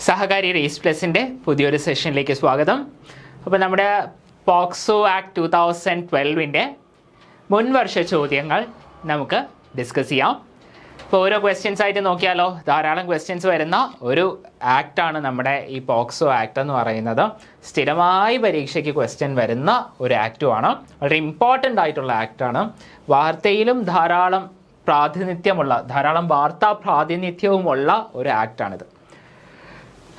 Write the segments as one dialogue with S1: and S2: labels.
S1: സഹകാരി raise പ്ലസിൻ്റെ പുതിയൊരു സെഷനിലേക്ക് സ്വാഗതം. അപ്പോൾ നമ്മുടെ പോക്സോ ആക്ട് 2012 മുൻവർഷ ചോദ്യങ്ങൾ നമുക്ക് ഡിസ്കസ് ചെയ്യാം. ഇപ്പോൾ ഓരോ ക്വസ്റ്റ്യൻസ് ആയിട്ട് നോക്കിയാലോ, ധാരാളം ക്വസ്റ്റ്യൻസ് വരുന്ന ഒരു ആക്റ്റാണ് നമ്മുടെ ഈ പോക്സോ ആക്ട് എന്ന് പറയുന്നത്. സ്ഥിരമായി പരീക്ഷയ്ക്ക് ക്വസ്റ്റ്യൻ വരുന്ന ഒരു ആക്റ്റുമാണ്. വളരെ ഇമ്പോർട്ടൻ്റ് ആയിട്ടുള്ള ആക്റ്റാണ്. വാർത്തയിലും ധാരാളം വാർത്താ പ്രാതിനിധ്യവുമുള്ള ഒരു ആക്റ്റാണിത്.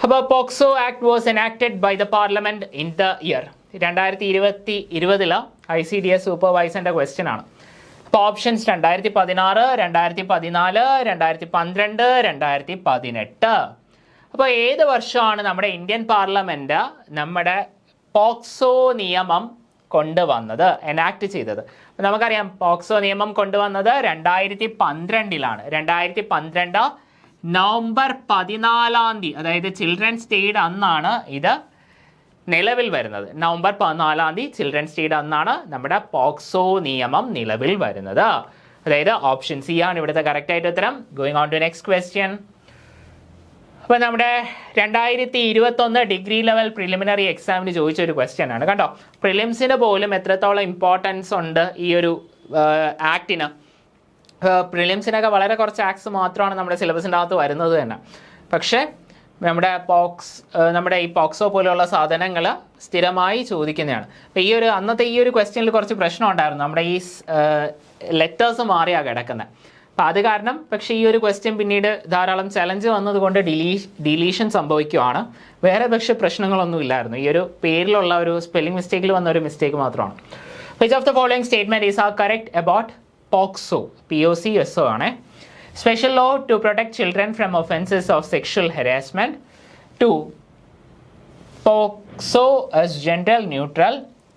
S1: അപ്പോൾ POCSO act was enacted by the parliament in the year 2020 ICDS സൂപ്പർവൈസറിൻ്റെ ക്വസ്റ്റ്യൻ ആണ്. അപ്പോൾ ഓപ്ഷൻസ് 2016, 2014, 2012, 2018. അപ്പോൾ ഏത് വർഷമാണ് നമ്മുടെ ഇന്ത്യൻ പാർലമെൻറ്റ് നമ്മുടെ പോക്സോ നിയമം കൊണ്ടുവന്നത്, എനാക്ട് ചെയ്തത്? നമുക്കറിയാം പോക്സോ നിയമം കൊണ്ടുവന്നത് 2012 2012 നവംബർ 14, അതായത് ചിൽഡ്രൻസ് ഡേയുടെ അന്നാണ് ഇത് നിലവിൽ വരുന്നത്. നവംബർ 14 ചിൽഡ്രൻസ് ഡേയുടെ അന്നാണ് നമ്മുടെ പോക്സോ നിയമം നിലവിൽ വരുന്നത്. അതായത് ഓപ്ഷൻ സി ആണ് ഇവിടുത്തെ കറക്റ്റായിട്ട് ഉത്തരം. Going on to next question. അപ്പോൾ നമ്മുടെ 2021 ഡിഗ്രി ലെവൽ പ്രിലിമിനറി എക്സാമിന് ചോദിച്ചൊരു ക്വസ്റ്റ്യൻ ആണ് കേട്ടോ. പ്രിലിംസിന് പോലും എത്രത്തോളം ഇമ്പോർട്ടൻസ് ഉണ്ട് ഈ ഒരു ആക്ടിന്. പ്രിലിംസിനൊക്കെ വളരെ കുറച്ച് ആക്ട്സ് മാത്രമാണ് നമ്മുടെ സിലബസിൻ്റെ അകത്ത് വരുന്നത് തന്നെ. പക്ഷേ നമ്മുടെ ഈ പോക്സോ പോലെയുള്ള സാധനങ്ങൾ സ്ഥിരമായി ചോദിക്കുന്നതാണ്. അപ്പോൾ അന്നത്തെ ഈ ഒരു ക്വസ്റ്റ്യനിൽ കുറച്ച് പ്രശ്നം ഉണ്ടായിരുന്നു. നമ്മുടെ ഈ ലെറ്റേഴ്സ് മാറിയാണ് കിടക്കുന്നത്. അപ്പോൾ അത് കാരണം പക്ഷേ ഈ ഒരു ക്വസ്റ്റ്യൻ പിന്നീട് ധാരാളം ചലഞ്ച് വന്നതുകൊണ്ട് ഡിലീഷൻ സംഭവിക്കുകയാണ്. വേറെ പക്ഷേ പ്രശ്നങ്ങളൊന്നും ഇല്ലായിരുന്നു. ഈ ഒരു പേരിലുള്ള ഒരു സ്പെല്ലിംഗ് മിസ്റ്റേക്കിൽ വന്ന ഒരു മിസ്റ്റേക്ക് മാത്രമാണ്. Which of the following statement is are correct about POCSO? POCSO ആണ്. Special law to protect children from offences of sexual harassment. 2. POCSO as gender neutral.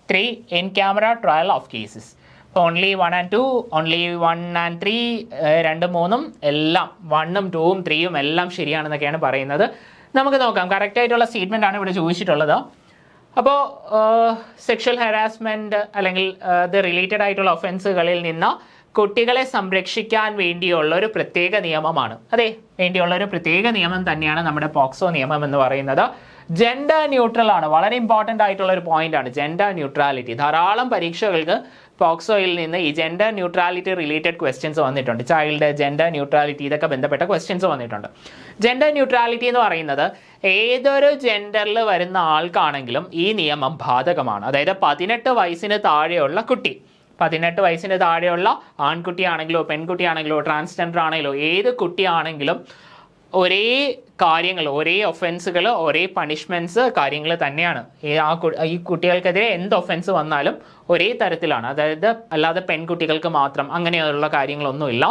S1: 3. In camera trial of cases. Only 1 and 2, only 1 and 3, 2, 3 എല്ലാം 1ഉം 2ഉം 3ഉം എല്ലാം ശരിയാണെന്നൊക്കെയാണ് പറയുന്നത്. നമുക്ക് നോക്കാം. കറക്റ്റായിട്ടുള്ള statement ആണ് ഇവിടെ ചോദിച്ചിട്ടുള്ളത്. അപ്പോൾ സെക്ഷൽ ഹരാസ്മെൻറ്റ് അല്ലെങ്കിൽ ഇത് റിലേറ്റഡ് ആയിട്ടുള്ള ഒഫൻസുകളിൽ നിന്ന് കുട്ടികളെ സംരക്ഷിക്കാൻ വേണ്ടിയുള്ള ഒരു പ്രത്യേക നിയമമാണ്. വേണ്ടിയുള്ള ഒരു പ്രത്യേക നിയമം തന്നെയാണ് നമ്മുടെ പോക്സോ നിയമം എന്ന് പറയുന്നത്. ജെൻഡർ ന്യൂട്രൽ ആണ്. വളരെ ഇമ്പോർട്ടൻ്റ് ആയിട്ടുള്ള ഒരു പോയിന്റാണ് ജെൻഡർ ന്യൂട്രാലിറ്റി. ധാരാളം പരീക്ഷകൾക്ക് പോക്സോയിൽ നിന്ന് ഈ ജെൻഡർ ന്യൂട്രാലിറ്റി റിലേറ്റഡ് ക്വസ്റ്റ്യൻസ് വന്നിട്ടുണ്ട്. ചൈൽഡ്, ജെൻഡർ ന്യൂട്രാലിറ്റി, ഇതൊക്കെ ബന്ധപ്പെട്ട ക്വസ്റ്റ്യൻസ് വന്നിട്ടുണ്ട്. ജെൻഡർ ന്യൂട്രാലിറ്റി എന്ന് പറയുന്നത് ഏതൊരു ജെൻഡറിൽ വരുന്ന ആൾക്കാണെങ്കിലും ഈ നിയമം ബാധകമാണ്. അതായത് 18 വയസ്സിന് താഴെയുള്ള കുട്ടി, 18 വയസ്സിന് താഴെയുള്ള ആൺകുട്ടിയാണെങ്കിലോ പെൺകുട്ടിയാണെങ്കിലോ ട്രാൻസ്ജെൻഡർ ആണെങ്കിലോ ഏത് കുട്ടിയാണെങ്കിലും ഒരേ കാര്യങ്ങൾ, ഒരേ ഒഫൻസുകൾ, ഒരേ പണിഷ്മെൻറ്റ്സ് കാര്യങ്ങൾ തന്നെയാണ്. ഈ കുട്ടികൾക്കെതിരെ എന്ത് ഒഫൻസ് വന്നാലും ഒരേ തരത്തിലാണ്. അതായത് അല്ലാതെ പെൺകുട്ടികൾക്ക് മാത്രം അങ്ങനെയുള്ള കാര്യങ്ങളൊന്നുമില്ല.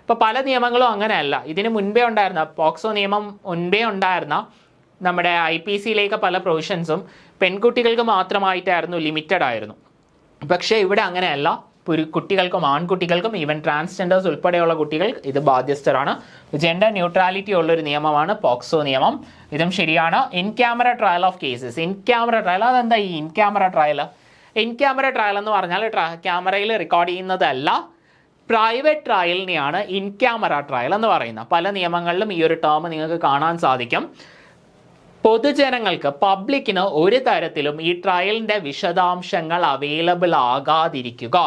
S1: ഇപ്പോൾ പല നിയമങ്ങളും അങ്ങനെയല്ല. ഇതിന് മുൻപേ ഉണ്ടായിരുന്ന പോക്സോ നിയമം മുൻപേ ഉണ്ടായിരുന്ന നമ്മുടെ IPCയിലേക്ക് പല പ്രൊവിഷൻസും പെൺകുട്ടികൾക്ക് മാത്രമായിട്ടായിരുന്നു, ലിമിറ്റഡ് ആയിരുന്നു. പക്ഷേ ഇവിടെ അങ്ങനെയല്ല. കുട്ടികൾക്കും ആൺകുട്ടികൾക്കും ഈവൻ ട്രാൻസ്ജെൻഡേഴ്സ് ഉൾപ്പെടെയുള്ള കുട്ടികൾ ഇത് ബാധ്യസ്ഥരാണ്. ജെൻഡർ ന്യൂട്രാലിറ്റി ഉള്ളൊരു നിയമമാണ് പോക്സോ നിയമം. ഇതും ശരിയാണ്. In camera trial of cases. In camera trial, അതെന്താ ഈ in camera trial? In camera trial എന്ന് പറഞ്ഞാൽ ക്യാമറയിൽ റെക്കോർഡ് ചെയ്യുന്നതല്ല, പ്രൈവറ്റ് ട്രയലിനെയാണ് ഇൻ ക്യാമറ ട്രയൽ എന്ന് പറയുന്നത്. പല നിയമങ്ങളിലും ഈ ഒരു ടേം നിങ്ങൾക്ക് കാണാൻ സാധിക്കും. പൊതുജനങ്ങൾക്ക്, പബ്ലിക്കിന് ഒരു തരത്തിലും ഈ ട്രയലിൻ്റെ വിശദാംശങ്ങൾ അവൈലബിൾ ആകാതിരിക്കുക,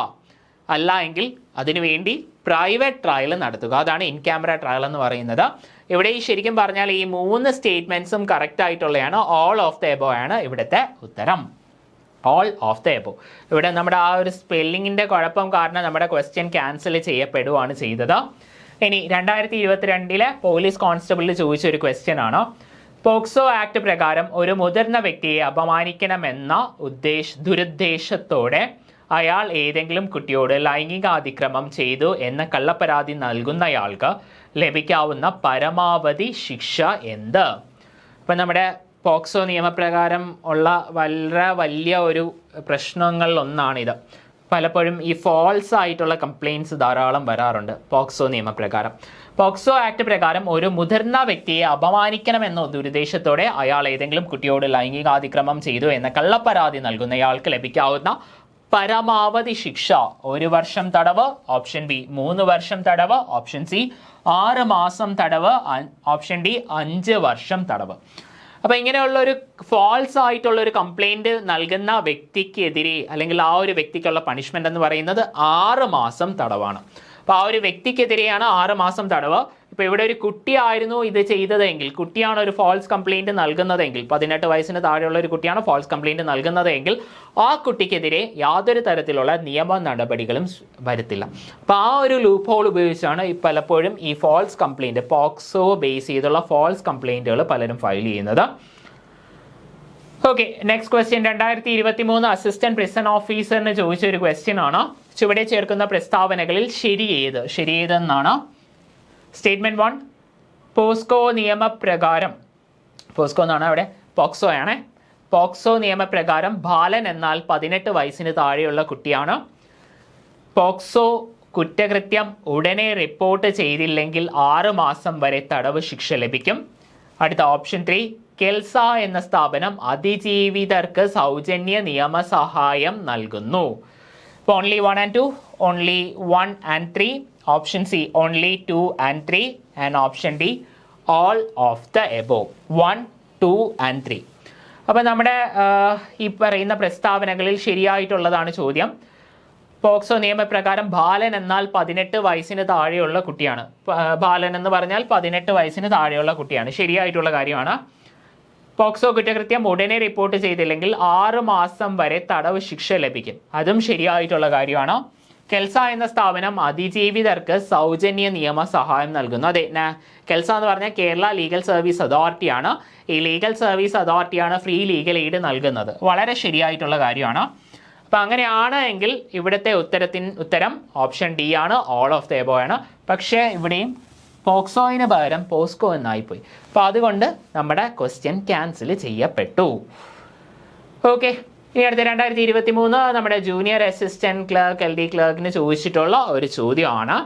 S1: അല്ല എങ്കിൽ അതിനുവേണ്ടി പ്രൈവറ്റ് ട്രയൽ നടത്തുക. അതാണ് ഇൻ ക്യാമറ ട്രയൽ എന്ന് പറയുന്നത്. ഇവിടെ ഈ ശരിക്കും പറഞ്ഞാൽ ഈ 3 സ്റ്റേറ്റ്മെൻറ്റ്സും കറക്റ്റ് ആയിട്ടുള്ളതാണ്. ഓൾ ഓഫ് ദ എബോ ആണ് ഇവിടുത്തെ ഉത്തരം. All of the above. ഇവിടെ നമ്മുടെ ആ ഒരു സ്പെല്ലിങ്ങിൻ്റെ കുഴപ്പം കാരണം നമ്മുടെ ക്വസ്റ്റ്യൻ ക്യാൻസൽ ചെയ്യപ്പെടുകയാണ് ചെയ്തത്. ഇനി 2022 പോലീസ് കോൺസ്റ്റബിളിൽ ചോദിച്ചൊരു ക്വസ്റ്റ്യൻ ആണ്. പോക്സോ ആക്ട് പ്രകാരം ഒരു മുതിർന്ന വ്യക്തിയെ അപമാനിക്കണമെന്ന ദുരുദ്ദേശത്തോടെ അയാൾ ഏതെങ്കിലും കുട്ടിയോട് ലൈംഗിക അതിക്രമം ചെയ്തു എന്ന കള്ളപ്പരാതി നൽകുന്നയാൾക്ക് ലഭിക്കാവുന്ന പരമാവധി ശിക്ഷ എന്ത്? അപ്പം നമ്മുടെ പോക്സോ നിയമപ്രകാരം ഉള്ള വളരെ വലിയ ഒരു പ്രശ്നങ്ങളിലൊന്നാണിത്. പലപ്പോഴും ഈ ഫോൾസ് ആയിട്ടുള്ള കംപ്ലയിൻറ്റ്സ് ധാരാളം വരാറുണ്ട് പോക്സോ നിയമപ്രകാരം. പോക്സോ ആക്ട് പ്രകാരം ഒരു മുതിർന്ന വ്യക്തിയെ അപമാനിക്കണമെന്ന ദുരുദ്ദേശത്തോടെ അയാൾ ഏതെങ്കിലും കുട്ടിയോട് ലൈംഗികാതിക്രമം ചെയ്തു എന്ന കള്ളപ്പരാതി നൽകുന്നയാൾക്ക് ലഭിക്കാവുന്ന പരമാവധി ശിക്ഷ 1 വർഷം തടവ്, ഓപ്ഷൻ ബി 3 വർഷം തടവ്, ഓപ്ഷൻ സി 6 മാസം തടവ്, ഓപ്ഷൻ ഡി 5 വർഷം തടവ്. അപ്പോൾ ഇങ്ങനെയുള്ള ഒരു ഫാൾസ് ആയിട്ടുള്ള ഒരു കംപ്ലൈൻറ്റ് നൽകുന്ന വ്യക്തിക്കെതിരെ അല്ലെങ്കിൽ ആ ഒരു വ്യക്തിക്കുള്ള പണിഷ്മെൻ്റ് എന്ന് പറയുന്നത് 6 മാസം തടവാണ്. അപ്പോൾ ആ ഒരു വ്യക്തിക്കെതിരെയാണ് 6 മാസം തടവ്. ഇപ്പോൾ ഇവിടെ ഒരു കുട്ടിയായിരുന്നു ഇത് ചെയ്തതെങ്കിൽ, കുട്ടിയാണ് ഒരു ഫാൾസ് കംപ്ലൈൻറ്റ് നൽകുന്നതെങ്കിൽ, 18 വയസ്സിന് താഴെയുള്ള ഒരു കുട്ടിയാണ് ഫാൾസ് കംപ്ലൈൻറ്റ് നൽകുന്നതെങ്കിൽ ആ കുട്ടിക്കെതിരെ യാതൊരു തരത്തിലുള്ള നിയമ നടപടികളും വരത്തില്ല. അപ്പോൾ ആ ഒരു ലൂപ്പ് ഹോൾ ഉപയോഗിച്ചാണ് പലപ്പോഴും ഈ ഫാൾസ് കംപ്ലൈൻറ്റ്, പോക്സോ ബേസ് ചെയ്തുള്ള ഫാൾസ് കംപ്ലൈൻറ്റുകൾ പലരും ഫയൽ ചെയ്യുന്നത്. Okay, next question 2023 assistant prison ഓഫീസറിന് ചോദിച്ച ഒരു ക്വസ്റ്റ്യൻ ആണ്. ചുവടെ ചേർക്കുന്ന പ്രസ്താവനകളിൽ ശരിയേതെന്നാണ്. സ്റ്റേറ്റ്മെന്റ് 1, പോസ്കോ നിയമപ്രകാരം, പോസ്കോ എന്നാണ് അവിടെ പോക്സോ ആണ്, പോക്സോ നിയമപ്രകാരം ബാലൻ എന്നാൽ 18 വയസ്സിന് താഴെയുള്ള കുട്ടിയാണ്. പോക്സോ കുറ്റകൃത്യം ഉടനെ റിപ്പോർട്ട് ചെയ്തില്ലെങ്കിൽ 6 മാസം വരെ തടവ് ശിക്ഷ ലഭിക്കും. അടുത്ത ഓപ്ഷൻ 3, കെൽസ എന്ന സ്ഥാപനം അതിജീവിതർക്ക് സൗജന്യ നിയമസഹായം നൽകുന്നു. Only 1 and 2, only 1 and 3, option C only 2 and 3, and option D all of the above 1, 2 and 3. അപ്പോൾ നമ്മുടെ ഈ പറയുന്ന പ്രസ്താവനകളിൽ ശരിയായിട്ടുള്ളതാണ് ചോദ്യം. പോക്സോ നിയമപ്രകാരം ബാലൻ എന്നാൽ 18 വയസ്സിന് താഴെയുള്ള കുട്ടിയാണ്. ബാലൻ എന്ന് പറഞ്ഞാൽ 18 വയസ്സിന് താഴെയുള്ള കുട്ടിയാണ്, ശരിയായിട്ടുള്ള കാര്യമാണ്. പോക്സോ കുറ്റകൃത്യം ഉടനെ റിപ്പോർട്ട് ചെയ്തില്ലെങ്കിൽ 6 മാസം വരെ തടവ് ശിക്ഷ ലഭിക്കും, അതും ശരിയായിട്ടുള്ള കാര്യമാണ്. കെൽസ എന്ന സ്ഥാപനം അതിജീവിതർക്ക് സൗജന്യ നിയമസഹായം നൽകുന്നു. അതെ, കെൽസ എന്ന് പറഞ്ഞാൽ കേരള ലീഗൽ സർവീസ് അതോറിറ്റിയാണ്. ഈ ലീഗൽ സർവീസ് അതോറിറ്റിയാണ് ഫ്രീ ലീഗൽ എയ്ഡ് നൽകുന്നത്. വളരെ ശരിയായിട്ടുള്ള കാര്യമാണ്. അപ്പം അങ്ങനെയാണ് എങ്കിൽ ഇവിടുത്തെ ഉത്തരം ഓപ്ഷൻ ഡി ആണ്, ഓൾ ഓഫ് ദ എബോവ് ആണ്. പക്ഷേ ഇവിടെയും പോക്സോയിന് പകരം പോസ്കോ എന്നായിപ്പോയി. അപ്പോൾ അതുകൊണ്ട് നമ്മുടെ ക്വസ്റ്റ്യൻ ക്യാൻസൽ ചെയ്യപ്പെട്ടു. ഓക്കെ, ഇനി അടുത്ത 2023 നമ്മുടെ ജൂനിയർ അസിസ്റ്റന്റ് ക്ലർക്ക് LD ക്ലർക്കിന് ചോദിച്ചിട്ടുള്ള ഒരു ചോദ്യമാണ്.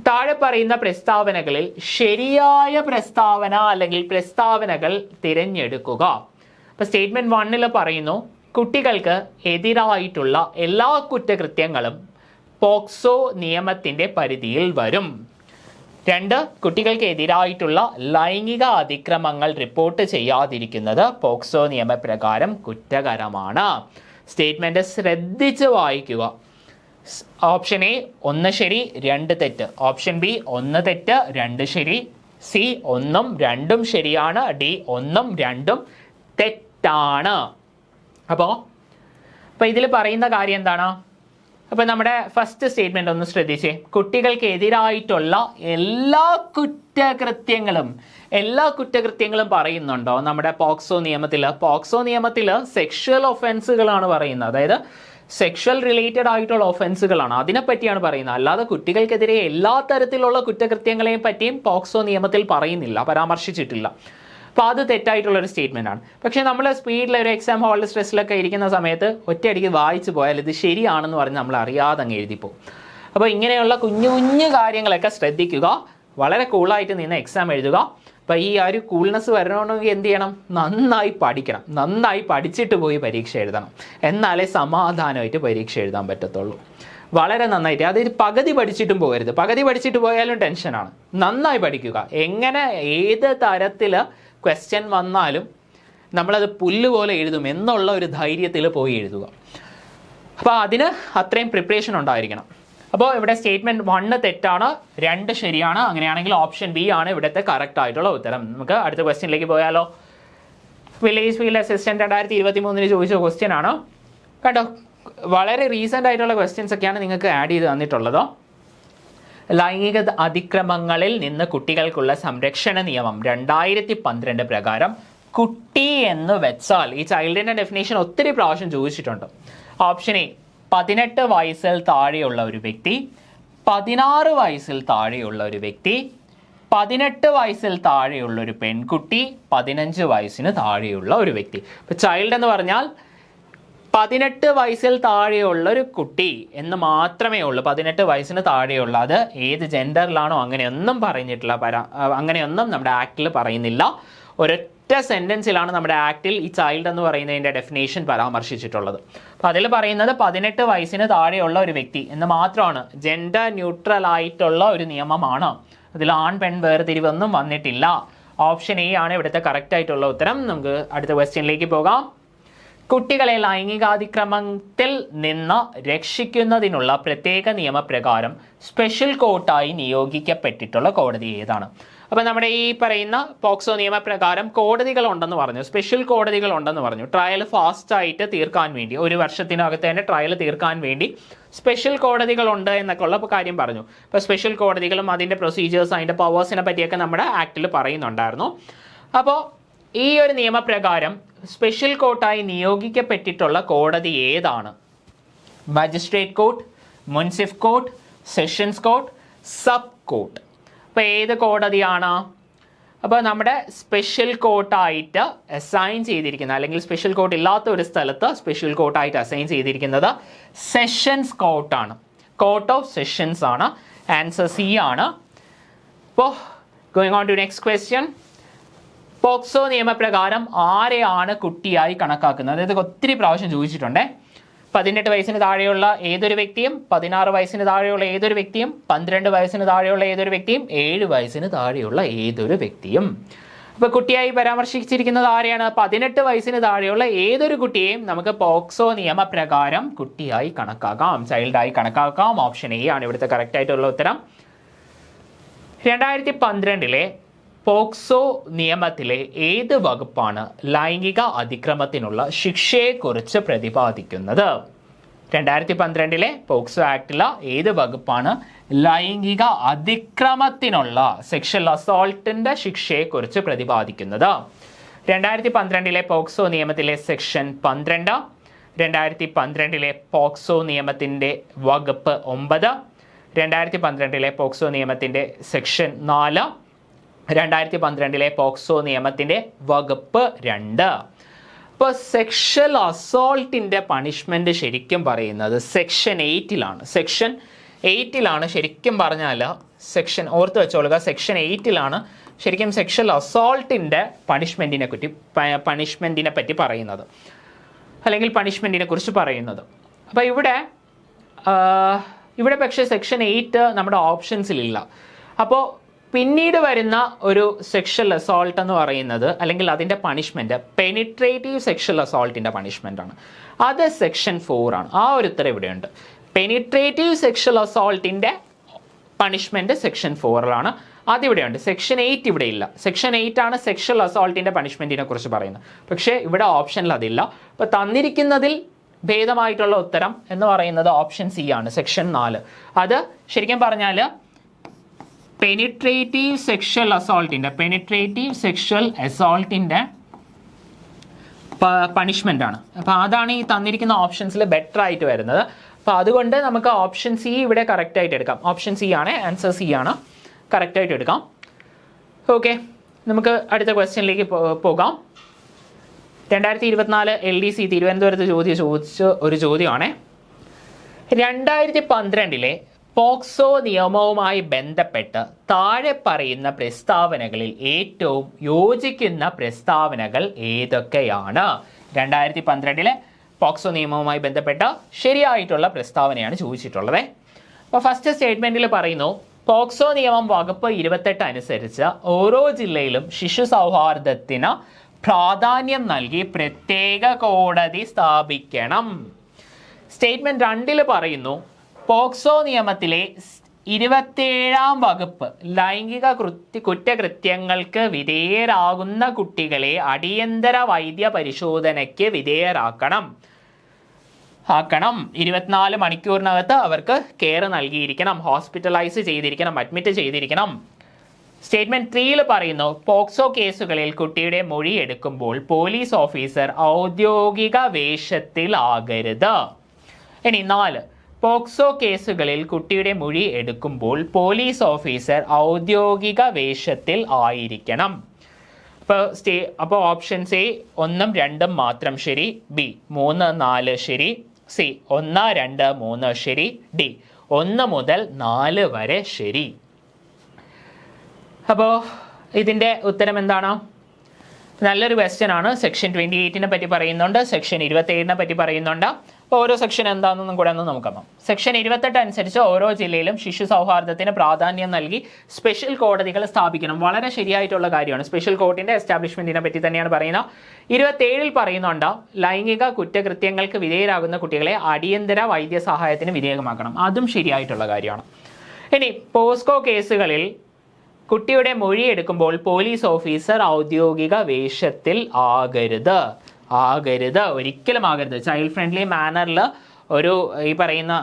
S1: താഴെ പറയുന്ന പ്രസ്താവനകളിൽ ശരിയായ പ്രസ്താവന അല്ലെങ്കിൽ പ്രസ്താവനകൾ തിരഞ്ഞെടുക്കുക. അപ്പോൾ സ്റ്റേറ്റ്മെന്റ് 1 പറയുന്നു, കുട്ടികൾക്ക് എതിരായിട്ടുള്ള എല്ലാ കുറ്റകൃത്യങ്ങളും പോക്സോ നിയമത്തിൻ്റെ പരിധിയിൽ വരും. 2, കുട്ടികൾക്ക് എതിരായിട്ടുള്ള ലൈംഗിക അതിക്രമങ്ങൾ റിപ്പോർട്ട് ചെയ്യാതിരിക്കുന്നത് പോക്സോ നിയമപ്രകാരം കുറ്റകരമാണ്. സ്റ്റേറ്റ്മെന്റ് ശ്രദ്ധിച്ച് വായിക്കുക. ഓപ്ഷൻ എ 1 ശരി 2 തെറ്റ്, ഓപ്ഷൻ ബി 1 തെറ്റ് 2 ശരി, സി 1ഉം 2ഉം ശരിയാണ്, ഡി 1ഉം 2ഉം തെറ്റാണ്. അപ്പോൾ ഇതിൽ പറയുന്ന കാര്യം എന്താണ്? അപ്പോൾ നമ്മുടെ ഫസ്റ്റ് സ്റ്റേറ്റ്മെന്റ് ഒന്ന് ശ്രദ്ധിച്ചേ. കുട്ടികൾക്ക് എതിരായിട്ടുള്ള എല്ലാ കുറ്റകൃത്യങ്ങളും പറയുന്നുണ്ടോ നമ്മുടെ പോക്സോ നിയമത്തിൽ? പോക്സോ നിയമത്തിൽ സെക്ഷൽ ഒഫൻസുകളാണ് പറയുന്നത്, അതായത് സെക്ഷൽ റിലേറ്റഡ് ആയിട്ടുള്ള ഒഫൻസുകളാണ്, അതിനെപ്പറ്റിയാണ് പറയുന്നത്. അല്ലാതെ കുട്ടികൾക്കെതിരെ എല്ലാ തരത്തിലുള്ള കുറ്റകൃത്യങ്ങളെയും പറ്റിയും പോക്സോ നിയമത്തിൽ പറയുന്നില്ല, പരാമർശിച്ചിട്ടില്ല. അപ്പോൾ അത് തെറ്റായിട്ടുള്ളൊരു സ്റ്റേറ്റ്മെൻ്റ് ആണ്. പക്ഷേ നമ്മൾ സ്പീഡിൽ ഒരു എക്സാം ഹാളിൽ സ്ട്രെസ്സിലൊക്കെ ഇരിക്കുന്ന സമയത്ത് ഒറ്റയടിക്ക് വായിച്ചു പോയാൽ ഇത് ശരിയാണെന്ന് പറഞ്ഞ് നമ്മൾ അറിയാതെ അങ്ങ് എഴുതിപ്പോവും. അപ്പോൾ ഇങ്ങനെയുള്ള കുഞ്ഞു കാര്യങ്ങളൊക്കെ ശ്രദ്ധിക്കുക, വളരെ കൂളായിട്ട് നിന്ന് എക്സാം എഴുതുക. അപ്പോൾ ഈ ഒരു കൂൾനെസ് വരണമെങ്കിൽ എന്ത് ചെയ്യണം? നന്നായി പഠിക്കണം, നന്നായി പഠിച്ചിട്ട് പോയി പരീക്ഷ എഴുതണം, എന്നാലേ സമാധാനമായിട്ട് പരീക്ഷ എഴുതാൻ പറ്റത്തുള്ളൂ. വളരെ നന്നായിട്ട്, അതായത് പകുതി പഠിച്ചിട്ടും പോകരുത്. പകുതി പഠിച്ചിട്ട് പോയാലും ടെൻഷനാണ്. നന്നായി പഠിക്കുക. എങ്ങനെ ഏത് തരത്തിൽ ക്വസ്റ്റ്യൻ വന്നാലും നമ്മളത് പുല്ലുപോലെ എഴുതും എന്നുള്ള ഒരു ധൈര്യത്തിൽ പോയി എഴുതുക. അപ്പോൾ അതിന് അത്രയും പ്രിപ്പറേഷൻ ഉണ്ടായിരിക്കണം. അപ്പോൾ ഇവിടെ സ്റ്റേറ്റ്മെന്റ് 1 തെറ്റാണ്, 2 ശരിയാണ്. അങ്ങനെയാണെങ്കിൽ ഓപ്ഷൻ ബി ആണ് ഇവിടുത്തെ കറക്റ്റ് ആയിട്ടുള്ള ഉത്തരം. നമുക്ക് അടുത്ത ക്വസ്റ്റ്യനിലേക്ക് പോയാലോ. വില്ലേജ് ഫീൽഡ് അസിസ്റ്റന്റ് 2023 ചോദിച്ച ക്വസ്റ്റ്യൻ ആണ് കേട്ടോ. വളരെ റീസെൻ്റ് ആയിട്ടുള്ള ക്വസ്റ്റ്യൻസ് ഒക്കെയാണ് നിങ്ങൾക്ക് ആഡ് ചെയ്ത് തന്നിട്ടുള്ളത്. ലൈംഗിക അതിക്രമങ്ങളിൽ നിന്ന് കുട്ടികൾക്കുള്ള സംരക്ഷണ നിയമം 2012 പ്രകാരം കുട്ടി എന്ന് വെച്ചാൽ ഈ ചൈൽഡിൻ്റെ ഡെഫിനേഷൻ ഒത്തിരി പ്രാവശ്യം ചോദിച്ചിട്ടുണ്ട്. ഓപ്ഷൻ എ 18 വയസ്സിൽ താഴെയുള്ള ഒരു വ്യക്തി, 16 വയസ്സിൽ താഴെയുള്ള ഒരു വ്യക്തി, 18 വയസ്സിൽ താഴെയുള്ള ഒരു പെൺകുട്ടി, 15 വയസ്സിന് താഴെയുള്ള ഒരു വ്യക്തി. ഇപ്പോൾ ചൈൽഡ് എന്ന് പറഞ്ഞാൽ 18 വയസ്സിൽ താഴെയുള്ള ഒരു കുട്ടി എന്ന് മാത്രമേ ഉള്ളൂ. 18 വയസ്സിന് താഴെയുള്ള, അത് ഏത് ജെൻഡറിലാണോ അങ്ങനെയൊന്നും പറഞ്ഞിട്ടില്ല, അങ്ങനെയൊന്നും നമ്മുടെ ആക്ടിൽ പറയുന്നില്ല. ഒരൊറ്റ സെൻറ്റൻസിലാണ് നമ്മുടെ ആക്ടിൽ ഈ ചൈൽഡ് എന്ന് പറയുന്നതിൻ്റെ ഡെഫിനേഷൻ പരാമർശിച്ചിട്ടുള്ളത്. അപ്പോൾ അതിൽ പറയുന്നത് 18 വയസ്സിന് താഴെയുള്ള ഒരു വ്യക്തി എന്ന് മാത്രമാണ്. ജെൻഡർ ന്യൂട്രൽ ആയിട്ടുള്ള ഒരു നിയമമാണ്. അതിൽ ആൺ പെൺ വേർതിരിവൊന്നും വന്നിട്ടില്ല. ഓപ്ഷൻ എ ആണ് ഇവിടുത്തെ കറക്റ്റ് ആയിട്ടുള്ള ഉത്തരം. നമുക്ക് അടുത്ത ക്വസ്റ്റ്യനിലേക്ക് പോകാം. കുട്ടികളെ ലൈംഗികാതിക്രമത്തിൽ നിന്ന് രക്ഷിക്കുന്നതിനുള്ള പ്രത്യേക നിയമപ്രകാരം സ്പെഷ്യൽ കോർട്ടായി നിയോഗിക്കപ്പെട്ടിട്ടുള്ള കോടതി ഏതാണ്? അപ്പോൾ നമ്മുടെ ഈ പറയുന്ന പോക്സോ നിയമപ്രകാരം കോടതികളുണ്ടെന്ന് പറഞ്ഞു, സ്പെഷ്യൽ കോടതികളുണ്ടെന്ന് പറഞ്ഞു. ട്രയൽ ഫാസ്റ്റായിട്ട് തീർക്കാൻ വേണ്ടി, ഒരു വർഷത്തിനകത്ത് തന്നെ ട്രയൽ തീർക്കാൻ വേണ്ടി സ്പെഷ്യൽ കോടതികളുണ്ട് എന്നൊക്കെ ഉള്ള കാര്യം പറഞ്ഞു. ഇപ്പോൾ സ്പെഷ്യൽ കോടതികളും അതിൻ്റെ പ്രൊസീജിയേഴ്സ്, അതിൻ്റെ പവേഴ്സിനെ പറ്റിയൊക്കെ നമ്മുടെ ആക്ടിൽ പറയുന്നുണ്ടായിരുന്നു. അപ്പോൾ ഈ ഒരു നിയമപ്രകാരം സ്പെഷ്യൽ കോർട്ടായി നിയോഗിക്കപ്പെട്ടിട്ടുള്ള കോടതി ഏതാണ്? മജിസ്ട്രേറ്റ് കോർട്ട്, മുൻസിഫ് court, sessions court, sub court. അപ്പോൾ ഏത് കോടതിയാണ്? അപ്പോൾ നമ്മുടെ സ്പെഷ്യൽ കോർട്ടായിട്ട് അസൈൻ ചെയ്തിരിക്കുന്ന, അല്ലെങ്കിൽ സ്പെഷ്യൽ കോർട്ട് ഇല്ലാത്ത ഒരു സ്ഥലത്ത് സ്പെഷ്യൽ കോർട്ടായിട്ട് അസൈൻ ചെയ്തിരിക്കുന്നത് സെഷൻസ് കോർട്ടാണ്. കോർട്ട് ഓഫ് സെഷൻസ് ആണ്. ആൻസർ സി ആണ്. അപ്പോൾ going on to next question. POCSO നിയമപ്രകാരം ആരെയാണ് കുട്ടിയായി കണക്കാക്കുന്നത്? അതായത് ഒത്തിരി പ്രാവശ്യം ചോദിച്ചിട്ടുണ്ടേ. 18 വയസ്സിന് താഴെയുള്ള ഏതൊരു വ്യക്തിയും, 16 വയസ്സിന് താഴെയുള്ള ഏതൊരു വ്യക്തിയും, 12 വയസ്സിന് താഴെയുള്ള ഏതൊരു വ്യക്തിയും, 7 വയസ്സിന് താഴെയുള്ള ഏതൊരു വ്യക്തിയും. അപ്പോൾ കുട്ടിയായി പരാമർശിച്ചിരിക്കുന്നത് ആരെയാണ്? 18 വയസ്സിന് താഴെയുള്ള ഏതൊരു കുട്ടിയെയും നമുക്ക് പോക്സോ നിയമപ്രകാരം കുട്ടിയായി കണക്കാക്കാം, ചൈൽഡായി കണക്കാക്കാം. ഓപ്ഷൻ എ ആണ് ഇവിടുത്തെ കറക്റ്റ് ആയിട്ടുള്ള ഉത്തരം. 2012 പോക്സോ നിയമത്തിലെ ഏത് വകുപ്പാണ് ലൈംഗിക അതിക്രമത്തിനുള്ള ശിക്ഷയെക്കുറിച്ച് പ്രതിപാദിക്കുന്നത്? 2012 പോക്സോ ആക്ടിലെ ഏത് വകുപ്പാണ് ലൈംഗിക അതിക്രമത്തിനുള്ള, സെക്ഷൽ അസോൾട്ടിൻ്റെ ശിക്ഷയെക്കുറിച്ച് പ്രതിപാദിക്കുന്നത്? 2012 പോക്സോ നിയമത്തിലെ സെക്ഷൻ 12, 2012 പോക്സോ നിയമത്തിൻ്റെ വകുപ്പ് 9, 2012 പോക്സോ നിയമത്തിൻ്റെ സെക്ഷൻ 4, 2012 പോക്സോ നിയമത്തിൻ്റെ വകുപ്പ് 2. ഇപ്പോൾ സെക്ഷൽ അസോൾട്ടിൻ്റെ പണിഷ്മെൻറ്റ് ശരിക്കും പറയുന്നത് സെക്ഷൻ 8-ലാണ്. സെക്ഷൻ 8-ലാണ് ശരിക്കും പറഞ്ഞാൽ, സെക്ഷൻ ഓർത്ത് വെച്ചോളുക, സെക്ഷൻ 8-ലാണ് ശരിക്കും സെക്ഷൽ അസോൾട്ടിൻ്റെ പണിഷ്മെൻറ്റിനെ പറ്റി പറയുന്നത്, അല്ലെങ്കിൽ പണിഷ്മെൻറ്റിനെ കുറിച്ച് പറയുന്നത്. അപ്പോൾ ഇവിടെ പക്ഷേ സെക്ഷൻ 8 നമ്മുടെ ഓപ്ഷൻസിലില്ല. അപ്പോൾ പിന്നീട് വരുന്ന ഒരു സെക്ഷൽ അസോൾട്ട് എന്ന് പറയുന്നത്, അല്ലെങ്കിൽ അതിൻ്റെ പണിഷ്മെൻറ്റ് പെനിട്രേറ്റീവ് സെക്ഷൽ അസോൾട്ടിൻ്റെ പണിഷ്മെൻ്റാണ്. അത് സെക്ഷൻ 4 ആണ്. ആ ഒരു ഉത്തരം ഇവിടെയുണ്ട്. പെനിട്രേറ്റീവ് സെക്ഷൽ അസോൾട്ടിൻ്റെ പണിഷ്മെൻറ്റ് സെക്ഷൻ 4-ലാണ്. അതിവിടെയുണ്ട്. സെക്ഷൻ 8 ഇവിടെ ഇല്ല. സെക്ഷൻ 8 ആണ് സെക്ഷൽ അസോൾട്ടിൻ്റെ പണിഷ്മെൻറ്റിനെ കുറിച്ച് പറയുന്നത്. പക്ഷേ ഇവിടെ ഓപ്ഷനിൽ അതില്ല. അപ്പോൾ തന്നിരിക്കുന്നതിൽ ഭേദമായിട്ടുള്ള ഉത്തരം എന്ന് പറയുന്നത് ഓപ്ഷൻ സി ആണ്, സെക്ഷൻ 4. അത് ശരിക്കും പറഞ്ഞാൽ പെനിട്രേറ്റീവ് സെക്ഷൽ അസോൾട്ടിൻ്റെ പണിഷ്മെൻ്റ് ആണ്. അപ്പോൾ അതാണ് ഈ തന്നിരിക്കുന്ന ഓപ്ഷൻസിൽ ബെറ്റർ ആയിട്ട് വരുന്നത്. അപ്പോൾ അതുകൊണ്ട് നമുക്ക് ഓപ്ഷൻ സി ഇവിടെ കറക്റ്റായിട്ട് എടുക്കാം. ഓപ്ഷൻ സി ആണ്, ആൻസർ സി ആണ്, കറക്റ്റായിട്ട് എടുക്കാം. ഓക്കെ, നമുക്ക് അടുത്ത ക്വസ്റ്റ്യനിലേക്ക് പോകാം. 2024 LDC തിരുവനന്തപുരത്ത് ചോദിച്ച ഒരു ചോദ്യമാണ്. 2012 പോക്സോ നിയമവുമായി ബന്ധപ്പെട്ട് താഴെ പറയുന്ന പ്രസ്താവനകളിൽ ഏറ്റവും യോജിക്കുന്ന പ്രസ്താവനകൾ ഏതൊക്കെയാണ്? 2012 പോക്സോ നിയമവുമായി ബന്ധപ്പെട്ട ശരിയായിട്ടുള്ള പ്രസ്താവനയാണ് ചോദിച്ചിട്ടുള്ളത്. അപ്പോൾ ഫസ്റ്റ് സ്റ്റേറ്റ്മെൻറ്റിൽ പറയുന്നു, പോക്സോ നിയമം വകുപ്പ് 28 അനുസരിച്ച് ഓരോ ജില്ലയിലും ശിശു സൗഹാർദ്ദത്തിന് പ്രാധാന്യം നൽകി പ്രത്യേക കോടതി സ്ഥാപിക്കണം. സ്റ്റേറ്റ്മെൻറ്റ് 2 പറയുന്നു, പോക്സോ നിയമത്തിലെ 27-ാം വകുപ്പ് ലൈംഗിക കുറ്റകൃത്യങ്ങൾക്ക് വിധേയരാകുന്ന കുട്ടികളെ അടിയന്തര വൈദ്യ പരിശോധനയ്ക്ക് വിധേയരാക്കണം. 24 മണിക്കൂറിനകത്ത് അവർക്ക് കെയർ നൽകിയിരിക്കണം, ഹോസ്പിറ്റലൈസ് ചെയ്തിരിക്കണം, അഡ്മിറ്റ് ചെയ്തിരിക്കണം. സ്റ്റേറ്റ്മെൻറ്റ് 3 പറയുന്നു, പോക്സോ കേസുകളിൽ കുട്ടിയുടെ മൊഴി എടുക്കുമ്പോൾ പോലീസ് ഓഫീസർ ഔദ്യോഗിക വേഷത്തിലാകരുത്. ഇനി 4, പോക്സോ കേസുകളിൽ കുട്ടിയുടെ മൊഴി എടുക്കുമ്പോൾ പോലീസ് ഓഫീസർ ഔദ്യോഗിക വേഷത്തിൽ ആയിരിക്കണം. അപ്പോൾ ഓപ്ഷൻസ് എ 1, 2 മാത്രം ശരി, ബി 3, 4 ശരി, സി 1, 2, 3 ശരി, ഡി 1 മുതൽ 4 വരെ ശരി. അപ്പോൾ ഇതിൻ്റെ ഉത്തരം എന്താണ്? നല്ലൊരു ക്വസ്റ്റ്യൻ ആണ്. സെക്ഷൻ 28-നെ പറ്റി പറയുന്നുണ്ട്, സെക്ഷൻ 27-നെ പറ്റി പറയുന്നുണ്ട്. ഓരോ സെക്ഷൻ എന്താണെന്നും കൂടെ ഒന്ന് നോക്കാം. സെക്ഷൻ 28 അനുസരിച്ച് ഓരോ ജില്ലയിലും ശിശു സൗഹാർദ്ദത്തിന് പ്രാധാന്യം നൽകി സ്പെഷ്യൽ കോടതികൾ സ്ഥാപിക്കണം. വളരെ ശരിയായിട്ടുള്ള കാര്യമാണ്. സ്പെഷ്യൽ കോർട്ടിന്റെ എസ്റ്റാബ്ലിഷ്മെന്റിനെ പറ്റി തന്നെയാണ് പറയുന്നത്. 27 പറയുന്നുണ്ട് ലൈംഗിക കുറ്റകൃത്യങ്ങൾക്ക് വിധേയരാകുന്ന കുട്ടികളെ അടിയന്തര വൈദ്യസഹായത്തിന് വിധേയമാക്കണം. അതും ശരിയായിട്ടുള്ള കാര്യമാണ്. ഇനി പോസ്കോ കേസുകളിൽ കുട്ടിയുടെ മൊഴി എടുക്കുമ്പോൾ പോലീസ് ഓഫീസർ ഔദ്യോഗിക വേഷത്തിൽ ആകരുത്, ഒരിക്കലും ആകരുത്. ചൈൽഡ് ഫ്രണ്ട്ലി മാനറിൽ ഒരു ഈ പറയുന്ന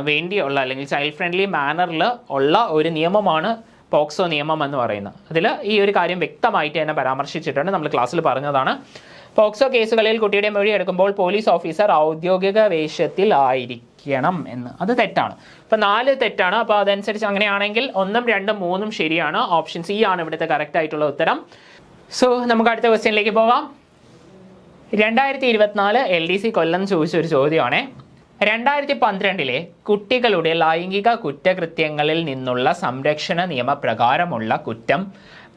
S1: വേണ്ടിയുള്ള അല്ലെങ്കിൽ ചൈൽഡ് ഫ്രണ്ട്ലി മാനറിൽ ഉള്ള ഒരു നിയമമാണ് പോക്സോ നിയമം എന്ന് പറയുന്നത്. അതിൽ ഈ ഒരു കാര്യം വ്യക്തമായിട്ട് തന്നെ പരാമർശിച്ചിട്ടുണ്ട്, നമ്മൾ ക്ലാസ്സിൽ പറഞ്ഞതാണ്. പോക്സോ കേസുകളിൽ കുട്ടിയുടെ മൊഴി എടുക്കുമ്പോൾ പോലീസ് ഓഫീസർ ഔദ്യോഗിക വേഷത്തിൽ ആയിരിക്കണം എന്ന്. അത് തെറ്റാണ്. ഇപ്പം 4 തെറ്റാണ്. അപ്പോൾ അതനുസരിച്ച് അങ്ങനെയാണെങ്കിൽ 1, 2, 3 ശരിയാണ്. ഓപ്ഷൻ സി ആണ് ഇവിടുത്തെ കറക്റ്റ് ആയിട്ടുള്ള ഉത്തരം. സോ നമുക്ക് അടുത്ത ക്വസ്റ്റ്യനിലേക്ക് പോകാം. 2024 LDC കൊല്ലം ചോദിച്ചൊരു ചോദ്യമാണ്. 2012 കുട്ടികളുടെ ലൈംഗിക കുറ്റകൃത്യങ്ങളിൽ നിന്നുള്ള സംരക്ഷണ നിയമപ്രകാരമുള്ള കുറ്റം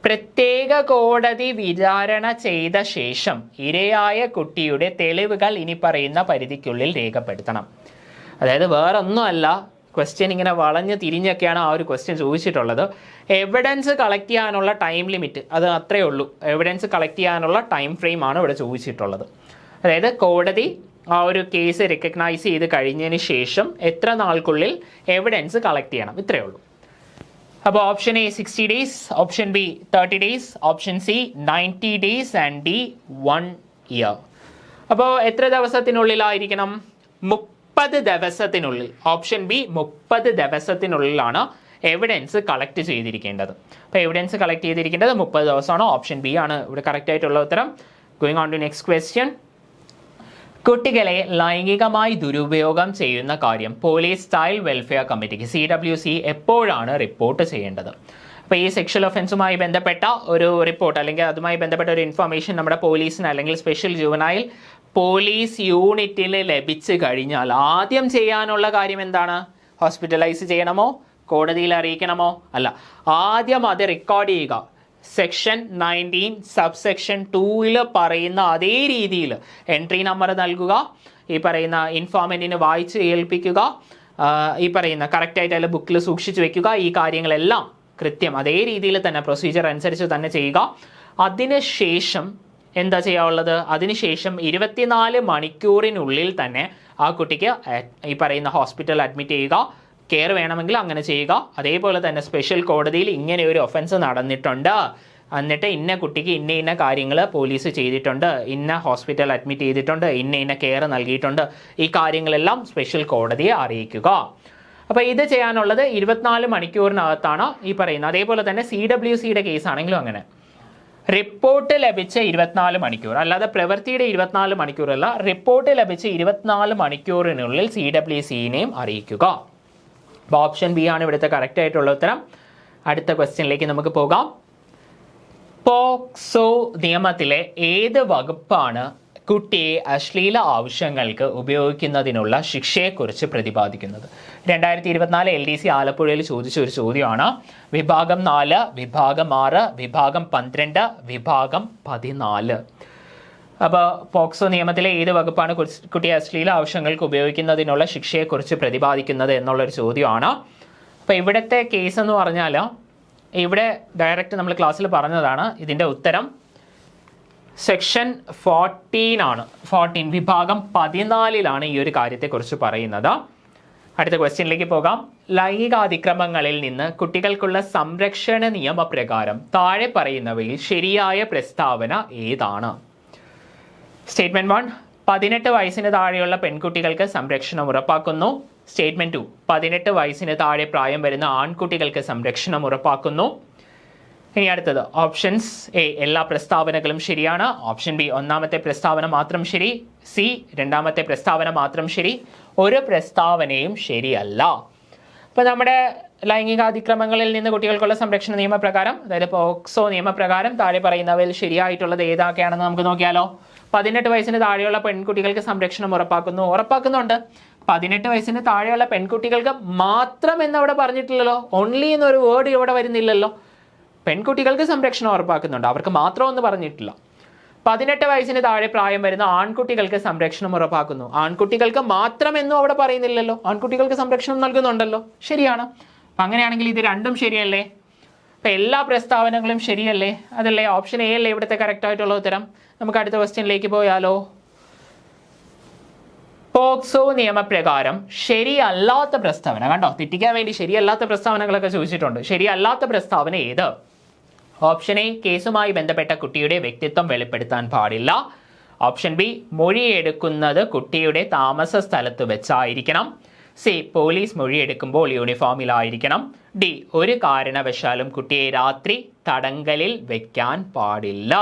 S1: പ്രത്യേക കോടതി വിചാരണ ചെയ്ത ശേഷം ഇരയായ കുട്ടിയുടെ തെളിവുകൾ ഇനി പറയുന്ന പരിധിക്കുള്ളിൽ രേഖപ്പെടുത്തണം. അതായത് വേറൊന്നുമല്ല, ക്വസ്റ്റ്യൻ ഇങ്ങനെ വളഞ്ഞ് തിരിഞ്ഞൊക്കെയാണ് ആ ഒരു ക്വസ്റ്റ്യൻ ചോദിച്ചിട്ടുള്ളത്. എവിഡൻസ് കളക്ട് ചെയ്യാനുള്ള ടൈം ലിമിറ്റ് അത് അത്രയേ ഉള്ളൂ. എവിഡൻസ് കളക്ട് ചെയ്യാനുള്ള ടൈം ഫ്രെയിമാണ് ഇവിടെ ചോദിച്ചിട്ടുള്ളത്. അതായത് കോടതി ആ ഒരു കേസ് റെക്കഗ്നൈസ് ചെയ്ത് കഴിഞ്ഞതിന് ശേഷം എത്ര നാൾക്കുള്ളിൽ എവിഡൻസ് കളക്ട് ചെയ്യണം, ഇത്രയേ ഉള്ളൂ. അപ്പോൾ option A 60 days, option B 30 days, option C 90 days and D 1 year. അപ്പോൾ എത്ര ദിവസത്തിനുള്ളിലായിരിക്കണം? 30 ദിവസത്തിനുള്ളിൽ. ഓപ്ഷൻ ബി 30 ദിവസത്തിനുള്ളിലാണ് എവിഡൻസ് കളക്ട് ചെയ്തിരിക്കേണ്ടത്. അപ്പോൾ എവിഡൻസ് കളക്ട് ചെയ്തിരിക്കേണ്ടത് 30 ദിവസമാണ്. ഓപ്ഷൻ ബി ആണ് ഇവിടെ കറക്റ്റ് ആയിട്ടുള്ള ഉത്തരം. Going on to next question. കുട്ടികളെ ലൈംഗികമായി ദുരുപയോഗം ചെയ്യുന്ന കാര്യം പോലീസ് ചൈൽഡ് വെൽഫെയർ കമ്മിറ്റിക്ക് CWC എപ്പോഴാണ് റിപ്പോർട്ട് ചെയ്യേണ്ടത്? അപ്പോൾ ഈ സെക്ഷൽ ഒഫൻസുമായി ബന്ധപ്പെട്ട ഒരു റിപ്പോർട്ട് അല്ലെങ്കിൽ അതുമായി ബന്ധപ്പെട്ട ഒരു ഇൻഫർമേഷൻ നമ്മുടെ പോലീസിന് അല്ലെങ്കിൽ സ്പെഷ്യൽ ജുവനൈൽ പോലീസ് യൂണിറ്റിൽ ലഭിച്ചു കഴിഞ്ഞാൽ ആദ്യം ചെയ്യാനുള്ള കാര്യം എന്താണ്? ഹോസ്പിറ്റലൈസ് ചെയ്യണമോ, കോടതിയിൽ അറിയിക്കണമോ? അല്ല, ആദ്യം അത് റെക്കോർഡ് ചെയ്യുക. സെക്ഷൻ 19 സബ്സെക്ഷൻ 2 പറയുന്ന അതേ രീതിയിൽ എൻട്രി നമ്പർ നൽകുക, ഈ പറയുന്ന ഇൻഫോർമൻറ്റിന് വായിച്ച് ഏൽപ്പിക്കുക, ഈ പറയുന്ന കറക്റ്റായിട്ട് അതിൽ ബുക്കിൽ സൂക്ഷിച്ച് വെക്കുക. ഈ കാര്യങ്ങളെല്ലാം കൃത്യം അതേ രീതിയിൽ തന്നെ പ്രൊസീജിയർ അനുസരിച്ച് തന്നെ ചെയ്യുക. അതിനുശേഷം എന്താ ചെയ്യാനുള്ളത്? അതിനുശേഷം 24 മണിക്കൂറിനുള്ളിൽ തന്നെ ആ കുട്ടിക്ക് ഈ പറയുന്ന ഹോസ്പിറ്റൽ അഡ്മിറ്റ് ചെയ്യുക. കെയർ വേണമെങ്കിൽ അങ്ങനെ ചെയ്യുക. അതേപോലെ തന്നെ സ്പെഷ്യൽ കോടതിയിൽ ഇങ്ങനെ ഒരു ഒഫൻസ് നടന്നിട്ടുണ്ട്, എന്നിട്ട് ഇന്ന കുട്ടിക്ക് ഇന്ന കാര്യങ്ങൾ പോലീസ് ചെയ്തിട്ടുണ്ട്, ഇന്ന ഹോസ്പിറ്റൽ അഡ്മിറ്റ് ചെയ്തിട്ടുണ്ട്, ഇന്ന കെയർ നൽകിയിട്ടുണ്ട്, ഈ കാര്യങ്ങളെല്ലാം സ്പെഷ്യൽ കോടതിയെ അറിയിക്കുക. അപ്പോൾ ഇത് ചെയ്യാനുള്ളത് 24 മണിക്കൂറിനകത്താണ് ഈ പറയുന്നത്. അതേപോലെ തന്നെ CWCയുടെ കേസ് ആണെങ്കിലും അങ്ങനെ റിപ്പോർട്ട് ലഭിച്ച 24 മണിക്കൂർ, അല്ലാതെ പ്രവൃത്തിയുടെ 24 മണിക്കൂറല്ല, റിപ്പോർട്ട് ലഭിച്ച 24 മണിക്കൂറിനുള്ളിൽ CWCനെയും അറിയിക്കുക. അപ്പോൾ ഓപ്ഷൻ ബി ആണ് ഇവിടുത്തെ കറക്റ്റ് ആയിട്ടുള്ള ഉത്തരം. അടുത്ത ക്വസ്റ്റ്യനിലേക്ക് നമുക്ക് പോകാം. പോക്സോ നിയമത്തിലെ ഏത് വകുപ്പാണ് കുട്ടിയെ അശ്ലീല ആവശ്യങ്ങൾക്ക് ഉപയോഗിക്കുന്നതിനുള്ള ശിക്ഷയെക്കുറിച്ച് പ്രതിപാദിക്കുന്നത്? 2024 LDC ആലപ്പുഴയിൽ ചോദിച്ച ഒരു ചോദ്യമാണ്. വിഭാഗം 4, വിഭാഗം 6, വിഭാഗം 12, വിഭാഗം 14. അപ്പോൾ പോക്സോ നിയമത്തിലെ ഏത് വകുപ്പാണ് കുട്ടിയെ അശ്ലീല ആവശ്യങ്ങൾക്ക് ഉപയോഗിക്കുന്നതിനുള്ള ശിക്ഷയെക്കുറിച്ച് പ്രതിപാദിക്കുന്നത് എന്നുള്ളൊരു ചോദ്യമാണ്. അപ്പോൾ ഇവിടുത്തെ കേസ് എന്ന് പറഞ്ഞാൽ ഇവിടെ ഡയറക്റ്റ് നമ്മൾ ക്ലാസ്സിൽ പറഞ്ഞതാണ്. ഇതിൻ്റെ ഉത്തരം സെക്ഷൻ 14 ആണ്. 14 വിഭാഗം 14 ഈ ഒരു കാര്യത്തെക്കുറിച്ച് പറയുന്നത്. അടുത്ത ക്വസ്റ്റ്യനിലേക്ക് പോകാം. ലൈംഗിക അതിക്രമങ്ങളിൽ നിന്ന് കുട്ടികൾക്കുള്ള സംരക്ഷണ നിയമപ്രകാരം താഴെ പറയുന്നവയിൽ ശരിയായ പ്രസ്താവന ഏതാണ്? സ്റ്റേറ്റ്മെന്റ് 1, 18 വയസ്സിന് താഴെയുള്ള പെൺകുട്ടികൾക്ക് സംരക്ഷണം ഉറപ്പാക്കുന്നു. സ്റ്റേറ്റ്മെന്റ് 2, 18 വയസ്സിന് താഴെ പ്രായം വരുന്ന ആൺകുട്ടികൾക്ക് സംരക്ഷണം ഉറപ്പാക്കുന്നു. ഇനി അടുത്തത് ഓപ്ഷൻസ് എ എല്ലാ പ്രസ്താവനകളും ശരിയാണ്. ഓപ്ഷൻ ബി ഒന്നാമത്തെ പ്രസ്താവന മാത്രം ശരി. സി രണ്ടാമത്തെ പ്രസ്താവന മാത്രം ശരി. ഒരു പ്രസ്താവനയും ശരിയല്ല. ഇപ്പോൾ നമ്മുടെ ലൈംഗികാതിക്രമങ്ങളിൽ നിന്ന് കുട്ടികൾക്കുള്ള സംരക്ഷണ നിയമപ്രകാരം, അതായത് പോക്സോ നിയമപ്രകാരം താഴെ പറയുന്നവയിൽ ശരിയായിട്ടുള്ളത് ഏതൊക്കെയാണെന്ന് നമുക്ക് നോക്കിയാലോ. 18 വയസ്സിന് താഴെയുള്ള പെൺകുട്ടികൾക്ക് സംരക്ഷണം ഉറപ്പാക്കുന്നുണ്ട്. 18 വയസ്സിന് താഴെയുള്ള പെൺകുട്ടികൾക്ക് മാത്രം എന്നവിടെ പറഞ്ഞിട്ടില്ലല്ലോ. ഓൺലി എന്നൊരു വേർഡ് ഇവിടെ വരുന്നില്ലല്ലോ. പെൺകുട്ടികൾക്ക് സംരക്ഷണം ഉറപ്പാക്കുന്നുണ്ട്, അവർക്ക് മാത്രമെന്ന് പറഞ്ഞിട്ടില്ല. 18 വയസ്സിന് താഴെ പ്രായം വരുന്ന ആൺകുട്ടികൾക്ക് സംരക്ഷണം ഉറപ്പാക്കുന്നു. ആൺകുട്ടികൾക്ക് മാത്രമെന്നും അവിടെ പറയുന്നില്ലല്ലോ, ആൺകുട്ടികൾക്ക് സംരക്ഷണം നൽകുന്നുണ്ടല്ലോ. ശരിയാണ്. അപ്പം അങ്ങനെയാണെങ്കിൽ ഇത് രണ്ടും ശരിയല്ലേ? അപ്പം എല്ലാ പ്രസ്താവനകളും ശരിയല്ലേ? അതല്ലേ ഓപ്ഷൻ എ അല്ലേ ഇവിടുത്തെ കറക്റ്റ് ആയിട്ടുള്ള ഉത്തരം? നമുക്ക് അടുത്ത ക്വസ്റ്റ്യനിലേക്ക് പോയാലോ. പോക്സോ നിയമപ്രകാരം ശരിയല്ലാത്ത പ്രസ്താവന, കണ്ടോ തെറ്റിക്കാൻ വേണ്ടി ശരിയല്ലാത്ത പ്രസ്താവനകളൊക്കെ ചോദിച്ചിട്ടുണ്ട്. ശരിയല്ലാത്ത പ്രസ്താവന ഏത്? ഓപ്ഷൻ എ, കേസുമായി ബന്ധപ്പെട്ട കുട്ടിയുടെ വ്യക്തിത്വം വെളിപ്പെടുത്താൻ പാടില്ല. ഓപ്ഷൻ ബി, മൊഴിയെടുക്കുന്നത് കുട്ടിയുടെ താമസ സ്ഥലത്ത് വെച്ചായിരിക്കണം. സി, പോലീസ് മൊഴിയെടുക്കുമ്പോൾ യൂണിഫോമിലായിരിക്കണം. ഡി, ഒരു കാരണവശാലും കുട്ടിയെ രാത്രി തടങ്കലിൽ വെക്കാൻ പാടില്ല.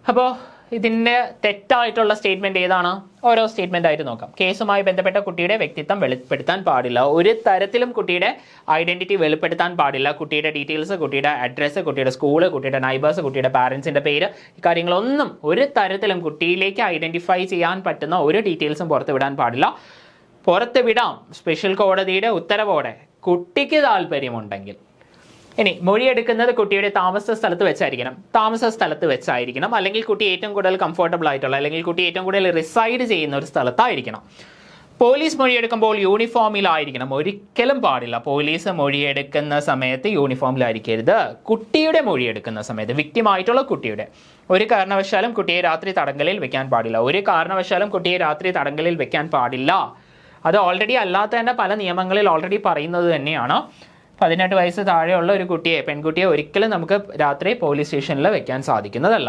S1: അപ്പോൾ ഇതിൻ്റെ തെറ്റായിട്ടുള്ള സ്റ്റേറ്റ്മെൻറ്റ് ഏതാണ്? ഓരോ സ്റ്റേറ്റ്മെൻ്റ് ആയിട്ട് നോക്കാം. കേസുമായി ബന്ധപ്പെട്ട കുട്ടിയുടെ വ്യക്തിത്വം വെളിപ്പെടുത്താൻ പാടില്ല. ഒരു തരത്തിലും കുട്ടിയുടെ ഐഡൻറ്റിറ്റി വെളിപ്പെടുത്താൻ പാടില്ല. കുട്ടിയുടെ ഡീറ്റെയിൽസ്, കുട്ടിയുടെ അഡ്രസ്സ്, കുട്ടിയുടെ സ്കൂള്, കുട്ടിയുടെ നൈബേഴ്സ്, കുട്ടിയുടെ പാരൻസിൻ്റെ പേര്, ഇക്കാര്യങ്ങളൊന്നും ഒരു തരത്തിലും കുട്ടിയിലേക്ക് ഐഡൻറ്റിഫൈ ചെയ്യാൻ പറ്റുന്ന ഒരു ഡീറ്റെയിൽസും പുറത്ത് വിടാൻ പാടില്ല. പുറത്ത് വിടാം സ്പെഷ്യൽ കോടതിയുടെ ഉത്തരവോടെ കുട്ടിക്ക് താല്പര്യമുണ്ടെങ്കിൽ. ഇനി മൊഴിയെടുക്കുന്നത് കുട്ടിയുടെ താമസ സ്ഥലത്ത് വെച്ചായിരിക്കണം. അല്ലെങ്കിൽ കുട്ടി ഏറ്റവും കൂടുതൽ കംഫർട്ടബിൾ ആയിട്ടുള്ള, അല്ലെങ്കിൽ കുട്ടി ഏറ്റവും കൂടുതൽ റിസൈഡ് ചെയ്യുന്ന ഒരു സ്ഥലത്തായിരിക്കണം. പോലീസ് മൊഴിയെടുക്കുമ്പോൾ യൂണിഫോമിലായിരിക്കണം. ഒരിക്കലും പാടില്ല. പോലീസ് മൊഴിയെടുക്കുന്ന സമയത്ത് യൂണിഫോമിലായിരിക്കരുത്. കുട്ടിയുടെ മൊഴിയെടുക്കുന്ന സമയത്ത്, വിക്ടിമായിട്ടുള്ള കുട്ടിയുടെ, ഒരു കാരണവശാലും കുട്ടിയെ രാത്രി തടങ്കലിൽ വെക്കാൻ പാടില്ല. അത് ഓൾറെഡി അല്ലാത്ത തന്നെ പല നിയമങ്ങളിൽ ഓൾറെഡി പറയുന്നത് തന്നെയാണ്. 18 വയസ്സ് താഴെയുള്ള ഒരു പെൺകുട്ടിയെ ഒരിക്കലും നമുക്ക് രാത്രി പോലീസ് സ്റ്റേഷനിൽ വെക്കാൻ സാധിക്കുന്നതല്ല.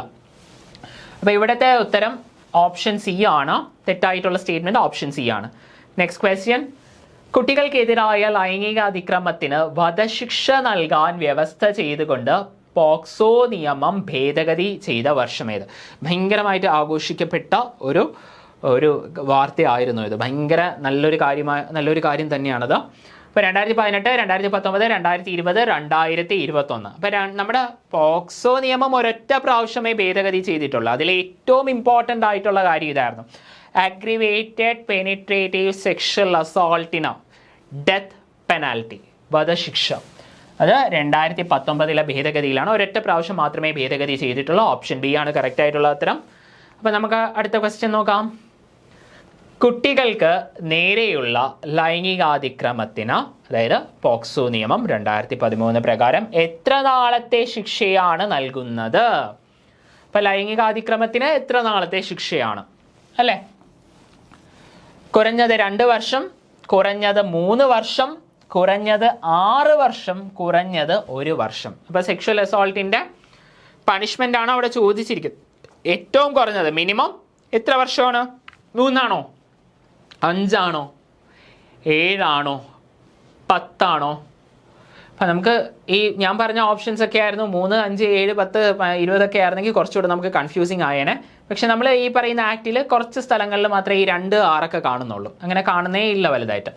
S1: അപ്പോൾ ഇവിടുത്തെ ഉത്തരം ഓപ്ഷൻ സി ആണ്. തെറ്റായിട്ടുള്ള സ്റ്റേറ്റ്മെൻറ്റ് ഓപ്ഷൻ സി ആണ്. നെക്സ്റ്റ് ക്വസ്റ്റ്യൻ, കുട്ടികൾക്കെതിരായ ലൈംഗിക അതിക്രമത്തിന് വധശിക്ഷ നൽകാൻ വ്യവസ്ഥ ചെയ്തുകൊണ്ട് പോക്സോ നിയമം ഭേദഗതി ചെയ്ത വർഷമേത്? ഭയങ്കരമായിട്ട് ആഘോഷിക്കപ്പെട്ട ഒരു വാർത്തയായിരുന്നു ഇത്. ഭയങ്കര നല്ലൊരു കാര്യം തന്നെയാണത്. ഇപ്പോൾ 2018, 2019, 2020, 2021. അപ്പോൾ നമ്മുടെ പോക്സോ നിയമം ഒരൊറ്റ പ്രാവശ്യമേ ഭേദഗതി ചെയ്തിട്ടുള്ളൂ. അതിൽ ഏറ്റവും ഇമ്പോർട്ടൻ്റ് ആയിട്ടുള്ള കാര്യം ഇതായിരുന്നു. അഗ്രിവേറ്റഡ് പെനിട്രേറ്റീവ് സെക്ഷൽ അസോൾട്ടിന് ഡെത്ത് പെനാൽറ്റി, വധശിക്ഷ. അത് 2019 ഭേദഗതിയിലാണ്. ഒരൊറ്റ പ്രാവശ്യം മാത്രമേ ഭേദഗതി ചെയ്തിട്ടുള്ളൂ. ഓപ്ഷൻ ബി ആണ് കറക്റ്റ് ആയിട്ടുള്ള ഉത്തരം. അപ്പോൾ നമുക്ക് അടുത്ത ക്വസ്റ്റ്യൻ നോക്കാം. കുട്ടികൾക്ക് നേരെയുള്ള ലൈംഗികാതിക്രമത്തിന്, അതായത് പോക്സോ നിയമം 2013 പ്രകാരം എത്ര നാളത്തെ ശിക്ഷയാണ് നൽകുന്നത്? അപ്പം ലൈംഗികാതിക്രമത്തിന് എത്ര നാളത്തെ ശിക്ഷയാണ് അല്ലേ? കുറഞ്ഞത് 2 വർഷം, കുറഞ്ഞത് 3 വർഷം, കുറഞ്ഞത് 6 വർഷം, കുറഞ്ഞത് 1 വർഷം. അപ്പോൾ സെക്ഷൽ അസോൾട്ടിൻ്റെ പണിഷ്മെൻ്റ് ആണ് അവിടെ ചോദിച്ചിരിക്കുന്നത്. ഏറ്റവും കുറഞ്ഞത് മിനിമം എത്ര വർഷമാണ്? 3 ആണോ, 5 ആണോ, 7 ആണോ, 10 ആണോ? അപ്പം നമുക്ക് ഈ ഞാൻ പറഞ്ഞ ഓപ്ഷൻസ് ഒക്കെ ആയിരുന്നു 3, 5, 7, 10, 20 ആയിരുന്നെങ്കിൽ കുറച്ചുകൂടെ നമുക്ക് കൺഫ്യൂസിങ് ആയേനെ. പക്ഷെ നമ്മൾ ഈ പറയുന്ന ആക്റ്റിൽ കുറച്ച് സ്ഥലങ്ങളിൽ മാത്രമേ ഈ 2, 6 കാണുന്നുള്ളൂ. അങ്ങനെ കാണുന്നേ ഇല്ല വലുതായിട്ട്.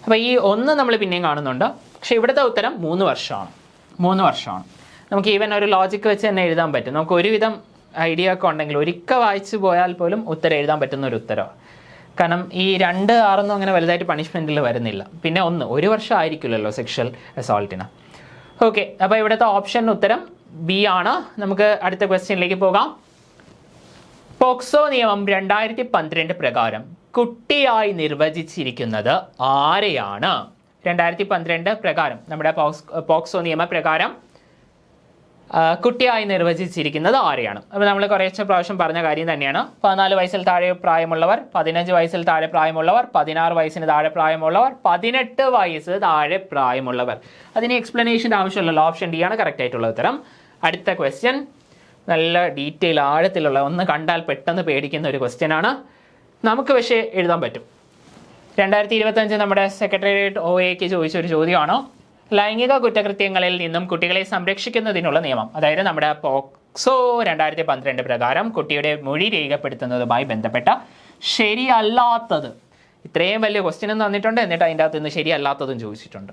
S1: അപ്പോൾ ഈ 1 നമ്മൾ പിന്നെയും കാണുന്നുണ്ട്. പക്ഷേ ഇവിടുത്തെ ഉത്തരം 3 വർഷമാണ്. 3 വർഷമാണ്. നമുക്ക് ഈവൻ ഒരു ലോജിക്ക് വെച്ച് തന്നെ എഴുതാൻ പറ്റും. നമുക്ക് ഒരുവിധം ഐഡിയ ഒക്കെ ഉണ്ടെങ്കിൽ ഒരിക്കൽ വായിച്ചു പോയാൽ പോലും ഉത്തരം എഴുതാൻ പറ്റുന്ന ഒരു ഉത്തരമാണ്. കാരണം ഈ 2, 6 അങ്ങനെ വലുതായിട്ട് പണിഷ്മെൻറ്റിൽ വരുന്നില്ല. പിന്നെ 1 വർഷം ആയിരിക്കില്ലല്ലോ സെക്ഷൽ അസോൾട്ടിന്. ഓക്കെ, അപ്പോൾ ഇവിടുത്തെ ഓപ്ഷൻ ഉത്തരം ബി ആണ്. നമുക്ക് അടുത്ത ക്വസ്റ്റ്യനിലേക്ക് പോകാം. പോക്സോ നിയമം 2012 പ്രകാരം കുട്ടിയായി നിർവചിച്ചിരിക്കുന്നത് ആരെയാണ്? 2012 പ്രകാരം നമ്മുടെ പോക്സോ നിയമപ്രകാരം കുട്ടിയായി നിർവചിച്ചിരിക്കുന്നത് ആരെയാണ്? അപ്പോൾ നമ്മൾ കുറച്ച് പ്രാവശ്യം പറഞ്ഞ കാര്യം തന്നെയാണ്. 14 വയസ്സിൽ താഴെ പ്രായമുള്ളവർ, 15 വയസ്സിൽ താഴെ പ്രായമുള്ളവർ, 16 വയസ്സിന് താഴെ പ്രായമുള്ളവർ, 18 വയസ്സ് താഴെ പ്രായമുള്ളവർ. അതിന് എക്സ്പ്ലനേഷൻ്റെ ആവശ്യമുള്ളല്ലോ. ഓപ്ഷൻ ഡി ആണ് കറക്റ്റ് ആയിട്ടുള്ള ഉത്തരം. അടുത്ത ക്വസ്റ്റ്യൻ നല്ല ഡീറ്റെയിൽ ആഴത്തിലുള്ള, ഒന്ന് കണ്ടാൽ പെട്ടെന്ന് പേടിക്കുന്ന ഒരു ക്വസ്റ്റ്യൻ ആണ്. നമുക്ക് പക്ഷേ എഴുതാൻ പറ്റും. 2025 നമ്മുടെ സെക്രട്ടേറിയറ്റ് OAക്ക് ചോദിച്ചൊരു ചോദ്യമാണ്. ലൈംഗിക കുറ്റകൃത്യങ്ങളിൽ നിന്നും കുട്ടികളെ സംരക്ഷിക്കുന്നതിനുള്ള നിയമം, അതായത് നമ്മുടെ പോക്സോ 2012 പ്രകാരം കുട്ടിയുടെ മൊഴി രേഖപ്പെടുത്തുന്നതുമായി ബന്ധപ്പെട്ട ശരിയല്ലാത്തത്. ഇത്രയും വലിയ ക്വസ്റ്റ്യനും തന്നിട്ടുണ്ട്, എന്നിട്ട് അതിൻ്റെ അകത്ത് നിന്ന് ശരിയല്ലാത്തതും ചോദിച്ചിട്ടുണ്ട്.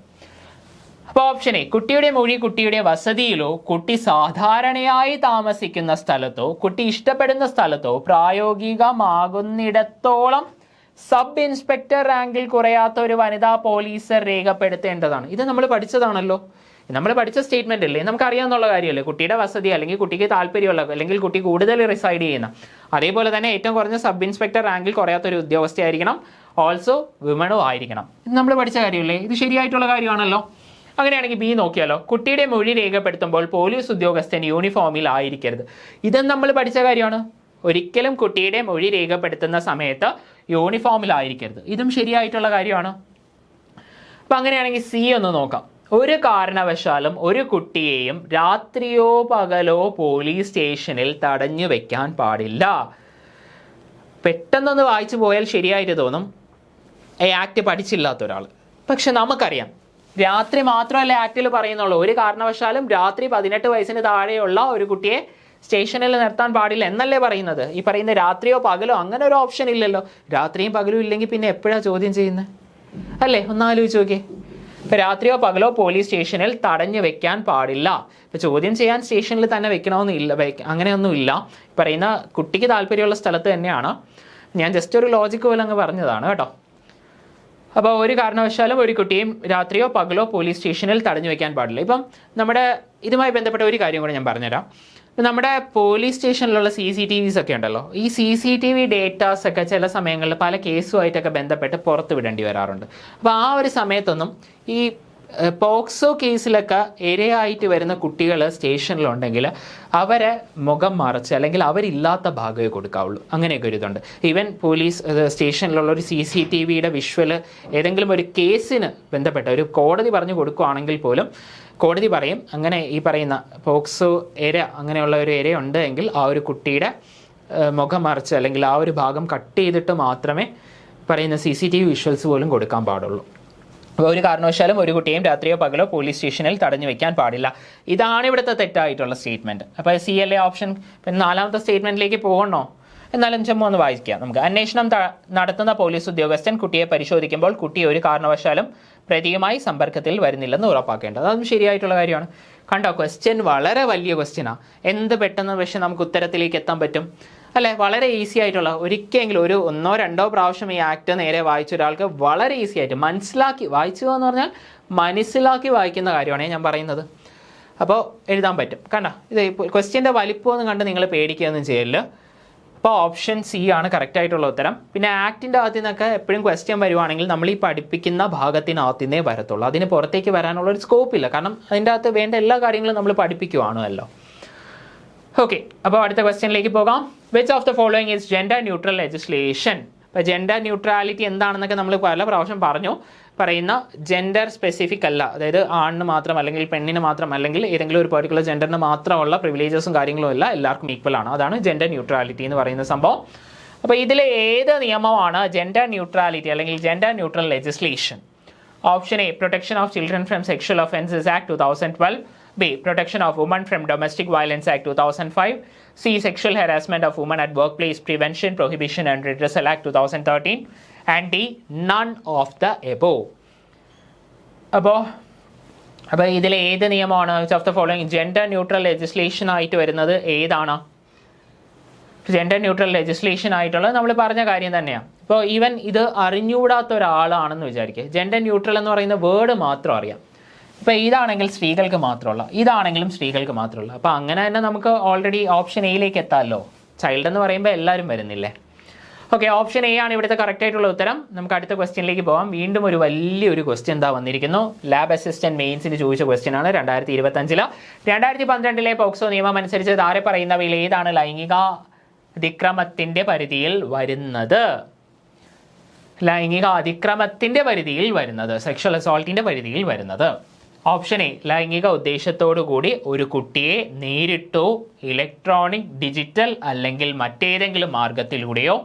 S1: അപ്പോൾ ഓപ്ഷൻ എ, കുട്ടിയുടെ മൊഴി കുട്ടിയുടെ വസതിയിലോ കുട്ടി സാധാരണയായി താമസിക്കുന്ന സ്ഥലത്തോ കുട്ടി ഇഷ്ടപ്പെടുന്ന സ്ഥലത്തോ പ്രായോഗികമാകുന്നിടത്തോളം സബ് ഇൻസ്പെക്ടർ റാങ്കിൽ കുറയാത്ത ഒരു വനിതാ പോലീസർ രേഖപ്പെടുത്തേണ്ടതാണ്. ഇത് നമ്മൾ പഠിച്ചതാണല്ലോ. നമ്മൾ പഠിച്ച സ്റ്റേറ്റ്മെന്റ് അല്ലേ, നമുക്കറിയാവുന്ന കാര്യമല്ലേ, കുട്ടിയുടെ വസതി അല്ലെങ്കിൽ കുട്ടിക്ക് താല്പര്യമുള്ള അല്ലെങ്കിൽ കുട്ടി കൂടുതൽ റിസൈഡ് ചെയ്യുന്ന, അതേപോലെ തന്നെ ഏറ്റവും കുറഞ്ഞ സബ് ഇൻസ്പെക്ടർ റാങ്കിൽ കുറയാത്തൊരു ഉദ്യോഗസ്ഥയായിരിക്കണം, ഓൾസോ വിമണും ആയിരിക്കണം. ഇത് നമ്മൾ പഠിച്ച കാര്യമല്ലേ, ഇത് ശരിയായിട്ടുള്ള കാര്യമാണല്ലോ. അങ്ങനെയാണെങ്കിൽ ബി നോക്കിയാലോ, കുട്ടിയുടെ മൊഴി രേഖപ്പെടുത്തുമ്പോൾ പോലീസ് ഉദ്യോഗസ്ഥൻ യൂണിഫോമിൽ ആയിരിക്കരുത്. ഇതും നമ്മൾ പഠിച്ച കാര്യമാണ്. ഒരിക്കലും കുട്ടിയുടെ മൊഴി രേഖപ്പെടുത്തുന്ന സമയത്ത് യൂണിഫോമിലായിരിക്കരുത്. ഇതും ശരിയായിട്ടുള്ള കാര്യമാണ്. അപ്പം അങ്ങനെയാണെങ്കിൽ സി ഒന്ന് നോക്കാം. ഒരു കാരണവശാലും ഒരു കുട്ടിയെയും രാത്രിയോ പകലോ പോലീസ് സ്റ്റേഷനിൽ തടഞ്ഞു വെക്കാൻ പാടില്ല. പെട്ടെന്നൊന്ന് വായിച്ചു പോയാൽ ശരിയായിട്ട് തോന്നും, ആക്ട് പഠിച്ചില്ലാത്ത ഒരാൾ. പക്ഷെ നമുക്കറിയാം രാത്രി മാത്രമല്ല ആക്ടിൽ പറയുന്നുള്ളൂ. ഒരു കാരണവശാലും രാത്രി 18 വയസ്സിന് താഴെയുള്ള ഒരു കുട്ടിയെ സ്റ്റേഷനിൽ നിർത്താൻ പാടില്ല എന്നല്ലേ പറയുന്നത്. ഈ പറയുന്ന രാത്രിയോ പകലോ അങ്ങനെ ഒരു ഓപ്ഷൻ ഇല്ലല്ലോ. രാത്രിയും പകലും ഇല്ലെങ്കിൽ പിന്നെ എപ്പോഴാണ് ചോദ്യം ചെയ്യുന്നത് അല്ലേ? ഒന്ന് ആലോചിച്ച് നോക്കിയേ. ഇപ്പം രാത്രിയോ പകലോ പോലീസ് സ്റ്റേഷനിൽ തടഞ്ഞു വെക്കാൻ പാടില്ല. ഇപ്പം ചോദ്യം ചെയ്യാൻ സ്റ്റേഷനിൽ തന്നെ വെക്കണമെന്നില്ല, അങ്ങനെയൊന്നുമില്ല. പറയുന്ന കുട്ടിക്ക് താല്പര്യമുള്ള സ്ഥലത്ത് തന്നെയാണ്. ഞാൻ ജസ്റ്റ് ഒരു ലോജിക്ക് പോലെ അങ്ങ് പറഞ്ഞതാണ് കേട്ടോ. അപ്പോൾ ഒരു കാരണവശാലും ഒരു കുട്ടിയും രാത്രിയോ പകലോ പോലീസ് സ്റ്റേഷനിൽ തടഞ്ഞു വെക്കാൻ പാടില്ല. ഇപ്പം നമ്മുടെ ഇതുമായി ബന്ധപ്പെട്ട ഒരു കാര്യം കൂടെ ഞാൻ പറഞ്ഞുതരാം. നമ്മുടെ പോലീസ് സ്റ്റേഷനിലുള്ള CCTVs ഒക്കെ ഉണ്ടല്ലോ, ഈ CCTV ഡേറ്റാസ് ഒക്കെ ചില സമയങ്ങളിൽ പല കേസുമായിട്ടൊക്കെ ബന്ധപ്പെട്ട് പുറത്ത് വിടേണ്ടി വരാറുണ്ട്. അപ്പോൾ ആ ഒരു സമയത്തൊന്നും ഈ പോക്സോ കേസിലൊക്കെ ഇരയായിട്ട് വരുന്ന കുട്ടികൾ സ്റ്റേഷനിലുണ്ടെങ്കിൽ അവരെ മുഖം മറച്ച് അല്ലെങ്കിൽ അവരില്ലാത്ത ഭാഗമേ കൊടുക്കാവുള്ളൂ. അങ്ങനെയൊക്കെ ഒരു ഇതുണ്ട്. ഈവൻ പോലീസ് സ്റ്റേഷനിലുള്ള ഒരു CCTVയുടെ വിഷ്വൽ ഏതെങ്കിലും ഒരു കേസിന് ബന്ധപ്പെട്ട ഒരു കോടതി പറഞ്ഞു കൊടുക്കുകയാണെങ്കിൽ പോലും കോടതി പറയും അങ്ങനെ ഈ പറയുന്ന പോക്സോ ഇര അങ്ങനെയുള്ള ഒരു ഇര ഉണ്ട് എങ്കിൽ ആ ഒരു കുട്ടിയുടെ മുഖം മറച്ച് അല്ലെങ്കിൽ ആ ഒരു ഭാഗം കട്ട് ചെയ്തിട്ട് മാത്രമേ പറയുന്ന CCTV വിഷ്വൽസ് പോലും കൊടുക്കാൻ പാടുള്ളൂ. അപ്പോൾ ഒരു കാരണവശാലും ഒരു കുട്ടിയും രാത്രിയോ പകലോ പോലീസ് സ്റ്റേഷനിൽ തടഞ്ഞു വെക്കാൻ പാടില്ല. ഇതാണ് ഇവിടുത്തെ തെറ്റായിട്ടുള്ള സ്റ്റേറ്റ്മെൻറ്റ്. അപ്പോൾ CLA ഓപ്ഷൻ. പിന്നെ നാലാമത്തെ സ്റ്റേറ്റ്മെൻറ്റിലേക്ക് പോകണോ? എന്നാലും ചുമ്മാ ഒന്ന് വായിക്കാം നമുക്ക്. അന്വേഷണം നടത്തുന്ന പോലീസ് ഉദ്യോഗസ്ഥൻ കുട്ടിയെ പരിശോധിക്കുമ്പോൾ കുട്ടി ഒരു കാരണവശാലും പ്രതിയുമായി സമ്പർക്കത്തിൽ വരുന്നില്ലെന്ന് ഉറപ്പാക്കേണ്ടത്. അതും ശരിയായിട്ടുള്ള കാര്യമാണ്. കണ്ടോ, ക്വസ്റ്റ്യൻ വളരെ വലിയ ക്വസ്റ്റ്യനാണ്. എന്ത് പെട്ടെന്ന് പക്ഷേ നമുക്ക് ഉത്തരത്തിലേക്ക് എത്താൻ പറ്റും അല്ലേ? വളരെ ഈസി ആയിട്ടുള്ള, ഒരിക്കലെങ്കിലും ഒരു 1-2 പ്രാവശ്യം ഈ ആക്ട് നേരെ വായിച്ച ഒരാൾക്ക് വളരെ ഈസി ആയിട്ട് മനസ്സിലാക്കി വായിച്ചു എന്ന് പറഞ്ഞാൽ മനസ്സിലാക്കി വായിക്കുന്ന കാര്യമാണ് ഞാൻ പറയുന്നത്. അപ്പോൾ എഴുതാൻ പറ്റും. കണ്ടോ, ഇത് ക്വസ്റ്റ്യൻ്റെ വലിപ്പമൊന്നും കണ്ട് നിങ്ങൾ പേടിക്കുകയൊന്നും ചെയ്യില്ല. അപ്പോൾ ഓപ്ഷൻ സി ആണ് കറക്റ്റായിട്ടുള്ള ഉത്തരം. പിന്നെ ആക്ടിൻ്റെ അകത്തു നിന്നൊക്കെ എപ്പോഴും ക്വസ്റ്റ്യൻ വരുവാണെങ്കിൽ നമ്മൾ ഈ പഠിപ്പിക്കുന്ന ഭാഗത്തിനകത്തു നിന്നേ വരത്തുള്ളൂ. അതിന് പുറത്തേക്ക് വരാനുള്ള ഒരു സ്കോപ്പില്ല. കാരണം അതിൻ്റെ അകത്ത് വേണ്ട എല്ലാ കാര്യങ്ങളും നമ്മൾ പഠിപ്പിക്കുവാണല്ലോ. ഓക്കെ, അപ്പോൾ അടുത്ത ക്വസ്റ്റ്യനിലേക്ക് പോകാം. Which of the following is gender neutral legislation? അപ്പോൾ ജെൻഡർ ന്യൂട്രാലിറ്റി എന്താണെന്നൊക്കെ നമ്മൾ പല പ്രാവശ്യം പറഞ്ഞു. പറയുന്ന ജെൻഡർ സ്പെസിഫിക് അല്ല, അതായത് ആണിന് മാത്രം അല്ലെങ്കിൽ പെണ്ണിന് മാത്രം അല്ലെങ്കിൽ ഏതെങ്കിലും ഒരു പെർട്ടിക്കുലർ ജെൻഡറിന് മാത്രമുള്ള പ്രിവിലേജസും കാര്യങ്ങളും അല്ല, എല്ലാവർക്കും ഈക്വൽ ആണ്. അതാണ് ജെൻഡർ ന്യൂട്രാലിറ്റി എന്ന് പറയുന്ന സംഭവം. അപ്പോൾ ഇതിൽ ഏത് നിയമമാണ് ജെൻഡർ ന്യൂട്രാലിറ്റി അല്ലെങ്കിൽ gender neutral legislation? Option A protection of children from sexual offences act 2012, B protection of woman from domestic violence act 2005, C sexual harassment of woman at work place prevention prohibition and redressal act 2013, and D none of the above. അപ്പോൾ ഇതിൽ ഏത് നിയമമാണ് which of the following gender neutral legislation ആയിട്ട് വരുന്നത്? ഏതാണ് gender neutral legislation ആയിട്ടുള്ളത്? നമ്മൾ പറഞ്ഞ കാര്യം തന്നെയാണ്. ഇപ്പോൾ ഈവൻ ഇത് അറിഞ്ഞുകൂടാത്ത ഒരാളാണെന്ന് വിചാരിക്കുക, ജെൻഡർ ന്യൂട്രൽ എന്ന് പറയുന്ന വേർഡ് മാത്രം അറിയാം. ഇപ്പോൾ ഇതാണെങ്കിൽ സ്ത്രീകൾക്ക് മാത്രമുള്ള, ഇതാണെങ്കിലും സ്ത്രീകൾക്ക് മാത്രമുള്ള. അപ്പോൾ അങ്ങനെ തന്നെ നമുക്ക് ഓൾറെഡി ഓപ്ഷൻ എയിലേക്ക് എത്താമല്ലോ. ചൈൽഡ് എന്ന് പറയുമ്പോൾ എല്ലാവരും വരുന്നില്ലേ? ഓക്കെ, ഓപ്ഷൻ എ ആണ് ഇവിടുത്തെ കറക്റ്റ് ആയിട്ടുള്ള ഉത്തരം. നമുക്ക് അടുത്ത ക്വസ്റ്റ്യനിലേക്ക് പോകാം. വീണ്ടും ഒരു വലിയൊരു ക്വസ്റ്റ്യൻ എന്താ വന്നിരിക്കുന്നു. ലാബ് അസിസ്റ്റന്റ് മെയിൻസിന് ചോദിച്ച ക്വസ്റ്റ്യൻ ആണ്. 2025 2012 പോക്സോ നിയമം അനുസരിച്ച് താഴെ പറയുന്നവയിൽ ഏതാണ് ലൈംഗിക അതിക്രമത്തിന്റെ പരിധിയിൽ വരുന്നത്? ലൈംഗിക അതിക്രമത്തിന്റെ പരിധിയിൽ വരുന്നത്, സെക്ഷൽ അസോൾട്ടിന്റെ പരിധിയിൽ വരുന്നത്. ഓപ്ഷൻ എ ലൈംഗിക ഉദ്ദേശത്തോടു കൂടി ഒരു കുട്ടിയെ നേരിട്ടോ ഇലക്ട്രോണിക്, ഡിജിറ്റൽ അല്ലെങ്കിൽ മറ്റേതെങ്കിലും മാർഗത്തിലൂടെയോ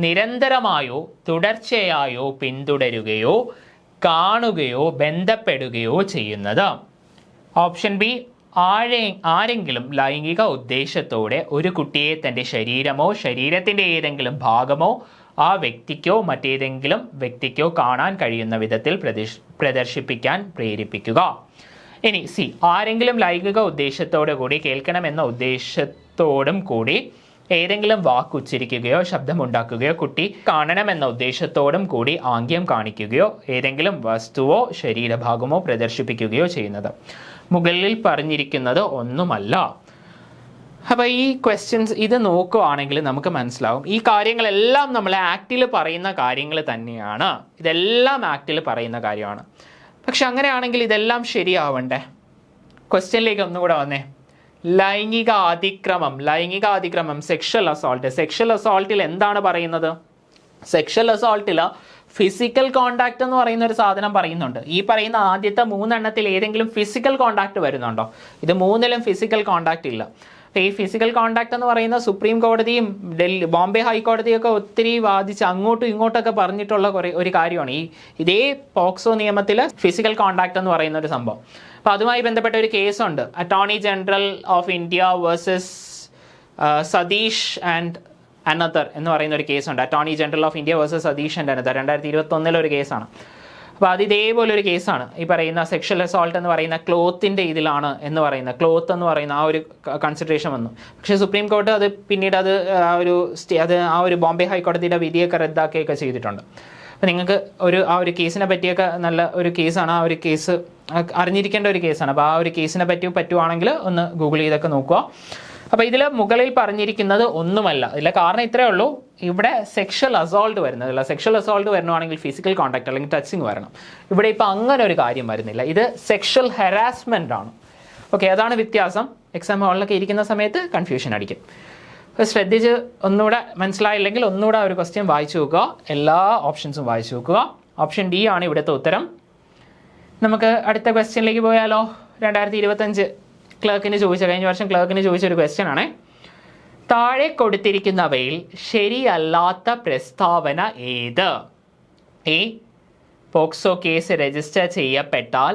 S1: നിരന്തരമായോ തുടർച്ചയായോ പിന്തുടരുകയോ കാണുകയോ ബന്ധപ്പെടുകയോ ചെയ്യുന്നത്. ഓപ്ഷൻ ബി ആരെങ്കിലും ലൈംഗിക ഉദ്ദേശത്തോടെ ഒരു കുട്ടിയെ തൻ്റെ ശരീരമോ ശരീരത്തിൻ്റെ ഏതെങ്കിലും ഭാഗമോ ആ വ്യക്തിക്കോ മറ്റേതെങ്കിലും വ്യക്തിക്കോ കാണാൻ കഴിയുന്ന വിധത്തിൽ പ്രദർശിപ്പിക്കാൻ പ്രേരിപ്പിക്കുക. ഇനി സി ആരെങ്കിലും ലൈംഗിക ഉദ്ദേശത്തോടു കൂടി കേൾക്കണമെന്ന ഉദ്ദേശത്തോടും കൂടി ഏതെങ്കിലും വാക്ക് ഉച്ചരിക്കുകയോ ശബ്ദമുണ്ടാക്കുകയോ കുട്ടി കാണണമെന്ന ഉദ്ദേശത്തോടും കൂടി ആംഗ്യം കാണിക്കുകയോ ഏതെങ്കിലും വസ്തുവോ ശരീരഭാഗമോ പ്രദർശിപ്പിക്കുകയോ ചെയ്യുന്നത്. മുകളിൽ പറഞ്ഞിരിക്കുന്നത് ഒന്നുമല്ല. അപ്പോൾ ഈ ക്വസ്റ്റ്യൻസ് ഇത് നോക്കുകയാണെങ്കിൽ നമുക്ക് മനസ്സിലാവും ഈ കാര്യങ്ങളെല്ലാം നമ്മൾ ആക്റ്റിൽ പറയുന്ന കാര്യങ്ങൾ തന്നെയാണ്. ഇതെല്ലാം ആക്റ്റിൽ പറയുന്ന കാര്യമാണ്. പക്ഷെ അങ്ങനെയാണെങ്കിൽ ഇതെല്ലാം ശരിയാവണ്ടേ? ക്വസ്റ്റ്യനിലേക്ക് ഒന്നുകൂടെ വന്നേ. ലൈംഗിക അതിക്രമം സെക്ഷൽ അസോൾട്ടിൽ എന്താണ് പറയുന്നത്? സെക്ഷൽ അസോൾട്ടിൽ ഫിസിക്കൽ കോണ്ടാക്ട് എന്ന് പറയുന്ന ഒരു സാധനം പറയുന്നുണ്ട്. ഈ പറയുന്ന ആദ്യത്തെ 3 എണ്ണത്തിൽ ഏതെങ്കിലും ഫിസിക്കൽ കോണ്ടാക്ട് വരുന്നുണ്ടോ? ഇത് 3ലും ഫിസിക്കൽ കോണ്ടാക്ട് ഇല്ല. ഈ ഫിസിക്കൽ കോണ്ടാക്ട് എന്ന് പറയുന്ന സുപ്രീം കോടതിയും ബോംബെ ഹൈക്കോടതിയൊക്കെ ഒത്തിരി വാദിച്ച് അങ്ങോട്ടും ഇങ്ങോട്ടൊക്കെ പറഞ്ഞിട്ടുള്ള ഒരു കാര്യമാണ്. ഇതേ പോക്സോ നിയമത്തിൽ ഫിസിക്കൽ കോണ്ടാക്ട് എന്ന് പറയുന്ന ഒരു സംഭവം. അപ്പോൾ അതുമായി ബന്ധപ്പെട്ട ഒരു കേസുണ്ട്. Attorney general of India versus Satish and another എന്ന് പറയുന്ന ഒരു കേസുണ്ട്. Attorney general of India versus Satish and another 2021 ഒരു കേസാണ്. അപ്പോൾ അത് ഇതേപോലെ ഒരു കേസാണ്. ഈ പറയുന്ന സെക്ഷൽ അസോൾട്ട് എന്ന് പറയുന്ന ക്ലോത്തിൻ്റെ ഇതിലാണ് എന്ന് പറയുന്ന ക്ലോത്ത് എന്ന് പറയുന്ന ആ ഒരു കൺസിഡറേഷൻ വന്നു. പക്ഷേ സുപ്രീം കോർട്ട് അത് പിന്നീട് ആ ഒരു ബോംബെ ഹൈക്കോടതിയുടെ വിധിയൊക്കെ റദ്ദാക്കുകയൊക്കെ ചെയ്തിട്ടുണ്ട്. അപ്പോൾ നിങ്ങൾക്ക് ആ ഒരു കേസിനെ പറ്റിയൊക്കെ നല്ല ഒരു കേസാണ്. ആ ഒരു കേസ് അറിഞ്ഞിരിക്കേണ്ട ഒരു കേസാണ്. അപ്പോൾ ആ ഒരു കേസിനെ പറ്റുവാണെങ്കിൽ ഒന്ന് ഗൂഗിൾ ചെയ്തൊക്കെ നോക്കുക. അപ്പോൾ ഇതിൽ മുകളിൽ പറഞ്ഞിരിക്കുന്നത് ഒന്നുമല്ല. ഇതിലെ കാരണം ഇത്രയേ ഉള്ളൂ. ഇവിടെ സെക്ഷൽ അസോൾട്ട് വരുന്നതില്ല. സെക്ഷൽ അസോൾട്ട് വരണമെങ്കിൽ ഫിസിക്കൽ കോണ്ടാക്ട് അല്ലെങ്കിൽ ടച്ചിങ് വരണം. ഇവിടെ ഇപ്പോൾ അങ്ങനെ ഒരു കാര്യം വരുന്നില്ല. ഇത് സെക്ഷൽ ഹെറാസ്മെൻ്റ് ആണ്. ഓക്കെ, അതാണ് വ്യത്യാസം. എക്സാം ഹാളിലൊക്കെ ഇരിക്കുന്ന സമയത്ത് കൺഫ്യൂഷൻ അടിക്കും. അപ്പോൾ ശ്രദ്ധിച്ച് ഒന്നുകൂടെ മനസ്സിലായില്ലെങ്കിൽ ഒന്നുകൂടെ ഒരു ക്വസ്റ്റ്യൻ വായിച്ചു നോക്കുക. എല്ലാ ഓപ്ഷൻസും വായിച്ചു നോക്കുക. ഓപ്ഷൻ ഡി ആണ് ഇവിടുത്തെ ഉത്തരം. നമുക്ക് അടുത്ത ക്വസ്റ്റ്യനിലേക്ക് പോയാലോ? 2025 കഴിഞ്ഞ വർഷം ക്ലർക്കിന് ചോദിച്ച ഒരു ക്വസ്റ്റ്യൻ ആണ്. താഴെ കൊടുത്തിരിക്കുന്നവയിൽ ശരിയല്ലാത്ത പ്രസ്താവന ഏത്? എ, പോക്സോ കേസ് രജിസ്റ്റർ ചെയ്യപ്പെട്ടാൽ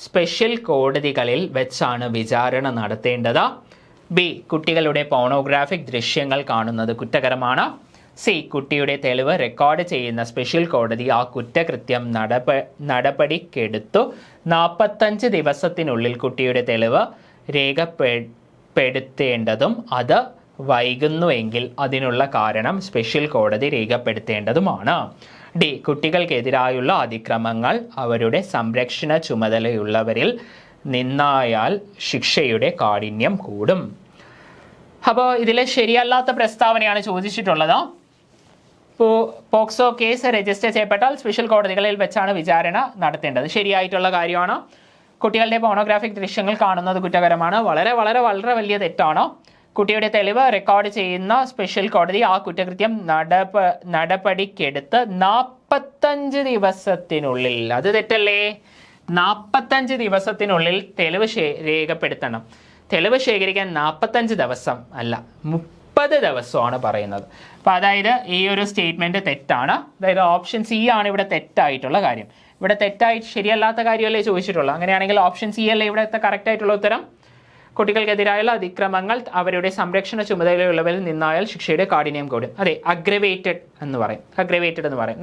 S1: സ്പെഷ്യൽ കോടതികളിൽ വെച്ചാണ് വിചാരണ നടത്തേണ്ടത്. ബി, കുട്ടികളുടെ പോണോഗ്രാഫിക് ദൃശ്യങ്ങൾ കാണുന്നത് കുറ്റകരമാണ്. സി, കുട്ടിയുടെ തെളിവ് റെക്കോർഡ് ചെയ്യുന്ന സ്പെഷ്യൽ കോടതി ആ കുറ്റകൃത്യം നടപടിക്കെടുത്തു 45 ദിവസത്തിനുള്ളിൽ കുട്ടിയുടെ തെളിവ് രേഖപ്പെടുത്തേണ്ടതും അത് വൈകുന്നുവെങ്കിൽ അതിനുള്ള കാരണം സ്പെഷ്യൽ കോടതി രേഖപ്പെടുത്തേണ്ടതുമാണ്. ഡി, കുട്ടികൾക്കെതിരായുള്ള അതിക്രമങ്ങൾ അവരുടെ സംരക്ഷണ ചുമതലയുള്ളവരിൽ നിന്നായാൽ ശിക്ഷയുടെ കാഠിന്യം കൂടും. അപ്പോൾ ഇതിലെ ശരിയല്ലാത്ത പ്രസ്താവനയാണ് ചോദിച്ചിട്ടുള്ളത്. പോക്സോ കേസ് രജിസ്റ്റർ ചെയ്യപ്പെട്ടാൽ സ്പെഷ്യൽ കോടതികളിൽ വെച്ചാണ് വിചാരണ നടത്തേണ്ടത്. ശരിയായിട്ടുള്ള കാര്യമാണ്. കുട്ടികളുടെ പോണോഗ്രാഫിക് ദൃശ്യങ്ങൾ കാണുന്നത് കുറ്റകരമാണ്. വളരെ വളരെ വളരെ വലിയ തെറ്റാണ്. കുട്ടിയുടെ തെളിവ് റെക്കോർഡ് ചെയ്യുന്ന സ്പെഷ്യൽ കോടതി ആ കുറ്റകൃത്യം നടപടിക്കെടുത്ത് 45 ദിവസത്തിനുള്ളിൽ, അത് തെറ്റല്ലേ? 45 ദിവസത്തിനുള്ളിൽ തെളിവ് രേഖപ്പെടുത്തണം. തെളിവ് ശേഖരിക്കാൻ 45 ദിവസം അല്ല, 30 ദിവസമാണ് പറയുന്നത്. അപ്പോൾ അതായത് ഈ ഒരു സ്റ്റേറ്റ്മെൻറ്റ് തെറ്റാണ്. അതായത് ഓപ്ഷൻ സി ആണ് ഇവിടെ തെറ്റായിട്ടുള്ള കാര്യം. ഇവിടെ തെറ്റായിട്ട് ശരിയല്ലാത്ത കാര്യമല്ലേ ചോദിച്ചിട്ടുള്ളൂ. അങ്ങനെയാണെങ്കിൽ ഓപ്ഷൻ സി അല്ലേ ഇവിടുത്തെ കറക്റ്റായിട്ടുള്ള ഉത്തരം. കുട്ടികൾക്കെതിരായുള്ള അതിക്രമങ്ങൾ അവരുടെ സംരക്ഷണ ചുമതലയുള്ളവരിൽ നിന്നായാൽ ശിക്ഷയുടെ കാഠിന്യം കൂടും. അതെ, അഗ്രവേറ്റഡ് എന്ന് പറയും.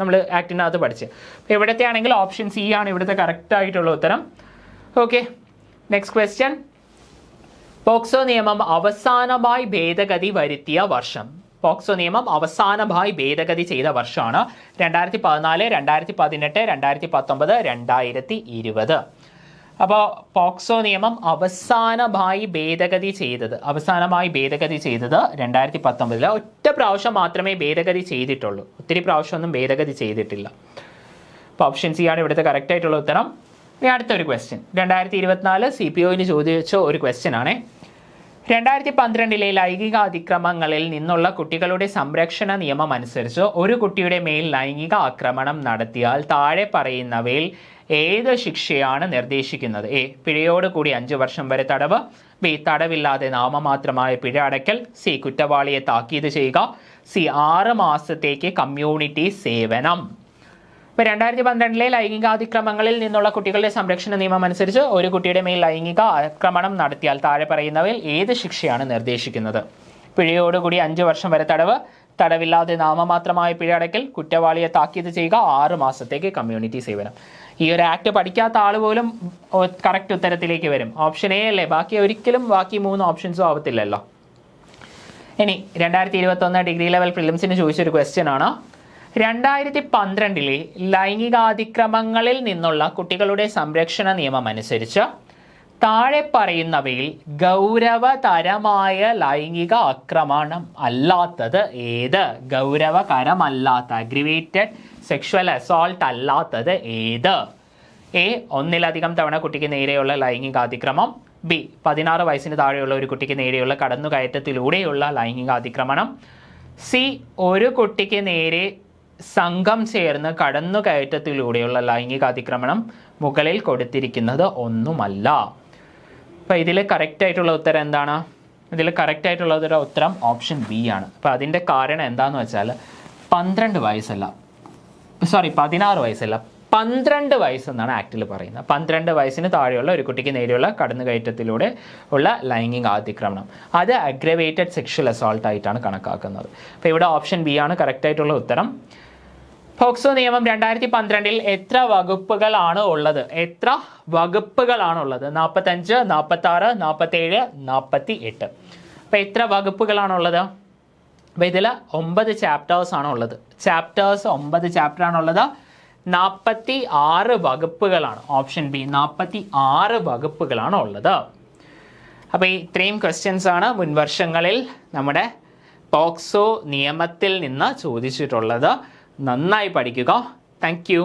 S1: നമ്മൾ ആക്ടിനകത്ത് പഠിച്ച്. അപ്പോൾ ഇവിടുത്തെ ആണെങ്കിൽ ഓപ്ഷൻ സി ആണ് ഇവിടുത്തെ കറക്റ്റായിട്ടുള്ള ഉത്തരം. Okay, next question. പോക്സോ നിയമം അവസാനമായി ഭേദഗതി വരുത്തിയ വർഷം. പോക്സോ നിയമം അവസാനമായി ഭേദഗതി ചെയ്ത വർഷമാണ് 2014, 2018, 2019, 2020. അപ്പോൾ പോക്സോ നിയമം അവസാനമായി ഭേദഗതി ചെയ്തത് 2019 ഒറ്റ പ്രാവശ്യം മാത്രമേ ഭേദഗതി ചെയ്തിട്ടുള്ളൂ. ഒത്തിരി പ്രാവശ്യമൊന്നും ഭേദഗതി ചെയ്തിട്ടില്ല. അപ്പോൾ ഓപ്ഷൻ സി ആണ് ഇവിടുത്തെ കറക്റ്റായിട്ടുള്ള ഉത്തരം. ഇനി അടുത്തൊരു ക്വസ്റ്റ്യൻ 2024 CPOന് ചോദിച്ച ഒരു ക്വസ്റ്റ്യൻ ആണ്. 2012 ലൈംഗിക അതിക്രമങ്ങളിൽ നിന്നുള്ള കുട്ടികളുടെ സംരക്ഷണ നിയമം അനുസരിച്ച് ഒരു കുട്ടിയുടെ മേൽ ലൈംഗിക ആക്രമണം നടത്തിയാൽ താഴെ പറയുന്നവയിൽ ഏത് ശിക്ഷയാണ് നിർദ്ദേശിക്കുന്നത്? എ, പിഴയോട് കൂടി 5 വർഷം വരെ തടവ്. ബി, തടവില്ലാതെ നാമമാത്രമായ പിഴ അടയ്ക്കൽ. സി, കുറ്റവാളിയെ താക്കീത് ചെയ്യുക. സി, 6 മാസത്തേക്ക് കമ്മ്യൂണിറ്റി സേവനം. ഇപ്പോൾ 2012 ലൈംഗികാതിക്രമങ്ങളിൽ നിന്നുള്ള കുട്ടികളുടെ സംരക്ഷണ നിയമം അനുസരിച്ച് ഒരു കുട്ടിയുടെ മേൽ ലൈംഗിക ആക്രമണം നടത്തിയാൽ താഴെ പറയുന്നവയിൽ ഏത് ശിക്ഷയാണ് നിർദ്ദേശിക്കുന്നത്? പിഴയോടുകൂടി 5 വർഷം വരെ തടവ്, തടവില്ലാതെ നാമമാത്രമായ പിഴ അടയ്ക്കൽ, കുറ്റവാളിയെ താക്കീത് ചെയ്യുക, 6 മാസത്തേക്ക് കമ്മ്യൂണിറ്റി സേവനം. ഈ ഒരു ആക്ട് പഠിക്കാത്ത ആൾ പോലും കറക്റ്റ് ഉത്തരത്തിലേക്ക് വരും. ഓപ്ഷൻ എ അല്ലേ? ബാക്കി 3 ഓപ്ഷൻസും ആവത്തില്ലല്ലോ. ഇനി 2021 ഡിഗ്രി ലെവൽ പ്രിലിംസിന് ചോദിച്ചൊരു ക്വസ്റ്റ്യൻ ആണ്. 2012 ലൈംഗികാതിക്രമങ്ങളിൽ നിന്നുള്ള കുട്ടികളുടെ സംരക്ഷണ നിയമം അനുസരിച്ച് താഴെ പറയുന്നവയിൽ ഗൗരവതരമായ ലൈംഗിക ആക്രമണം അല്ലാത്തത് ഏത്? ഗൗരവകരമല്ലാത്ത അഗ്രിവേറ്റഡ് സെക്ഷുവൽ അസോൾട്ട് അല്ലാത്തത് ഏത്? എ, ഒന്നിലധികം തവണ കുട്ടിക്ക് നേരെയുള്ള ലൈംഗികാതിക്രമം. ബി, 16 വയസ്സിന് താഴെയുള്ള ഒരു കുട്ടിക്ക് നേരെയുള്ള കടന്നുകയറ്റത്തിലൂടെയുള്ള ലൈംഗികാതിക്രമണം. സി, ഒരു കുട്ടിക്ക് നേരെ സംഘം ചേർന്ന് കടന്നുകയറ്റത്തിലൂടെയുള്ള ലൈംഗികാതിക്രമണം. മുകളിൽ കൊടുത്തിരിക്കുന്നത് ഒന്നുമല്ല. അപ്പോൾ ഇതിൽ കറക്റ്റായിട്ടുള്ള ഉത്തരം എന്താണ്? ഇതിൽ കറക്റ്റായിട്ടുള്ള ഉത്തരം ഓപ്ഷൻ ബി ആണ്. അപ്പോൾ അതിൻ്റെ കാരണം എന്താണെന്ന് വെച്ചാൽ 16 വയസ്സല്ല, 12 വയസ്സെന്നാണ് ആക്ടിൽ പറയുന്നത്. 12 വയസ്സിന് താഴെയുള്ള ഒരു കുട്ടിക്ക് നേരെയുള്ള കടന്നുകയറ്റത്തിലൂടെ ഉള്ള ലൈംഗികാതിക്രമണം, അത് അഗ്രവേറ്റഡ് സെക്ഷൽ അസോൾട്ട് ആയിട്ടാണ് കണക്കാക്കുന്നത്. അപ്പോൾ ഇവിടെ ഓപ്ഷൻ ബി ആണ് കറക്റ്റായിട്ടുള്ള ഉത്തരം. പോക്സോ നിയമം 2012 എത്ര വകുപ്പുകളാണ് ഉള്ളത്? 45, 46, 47, 48. അപ്പോൾ എത്ര വകുപ്പുകളാണുള്ളത്? അപ്പോൾ ഇതിൽ 9 ചാപ്റ്റേഴ്സ് ആണ് ഉള്ളത്. 9 ചാപ്റ്റർ ആണുള്ളത്. 46 വകുപ്പുകളാണ്. ഓപ്ഷൻ ബി, 46 വകുപ്പുകളാണ് ഉള്ളത്. അപ്പോൾ ഇത്രയും ക്വസ്റ്റ്യൻസ് ആണ് മുൻ വർഷങ്ങളിൽ നമ്മുടെ പോക്സോ നിയമത്തിൽ നിന്ന് ചോദിച്ചിട്ടുള്ളത്. നന്നായി പഠിക്കുക. Thank you.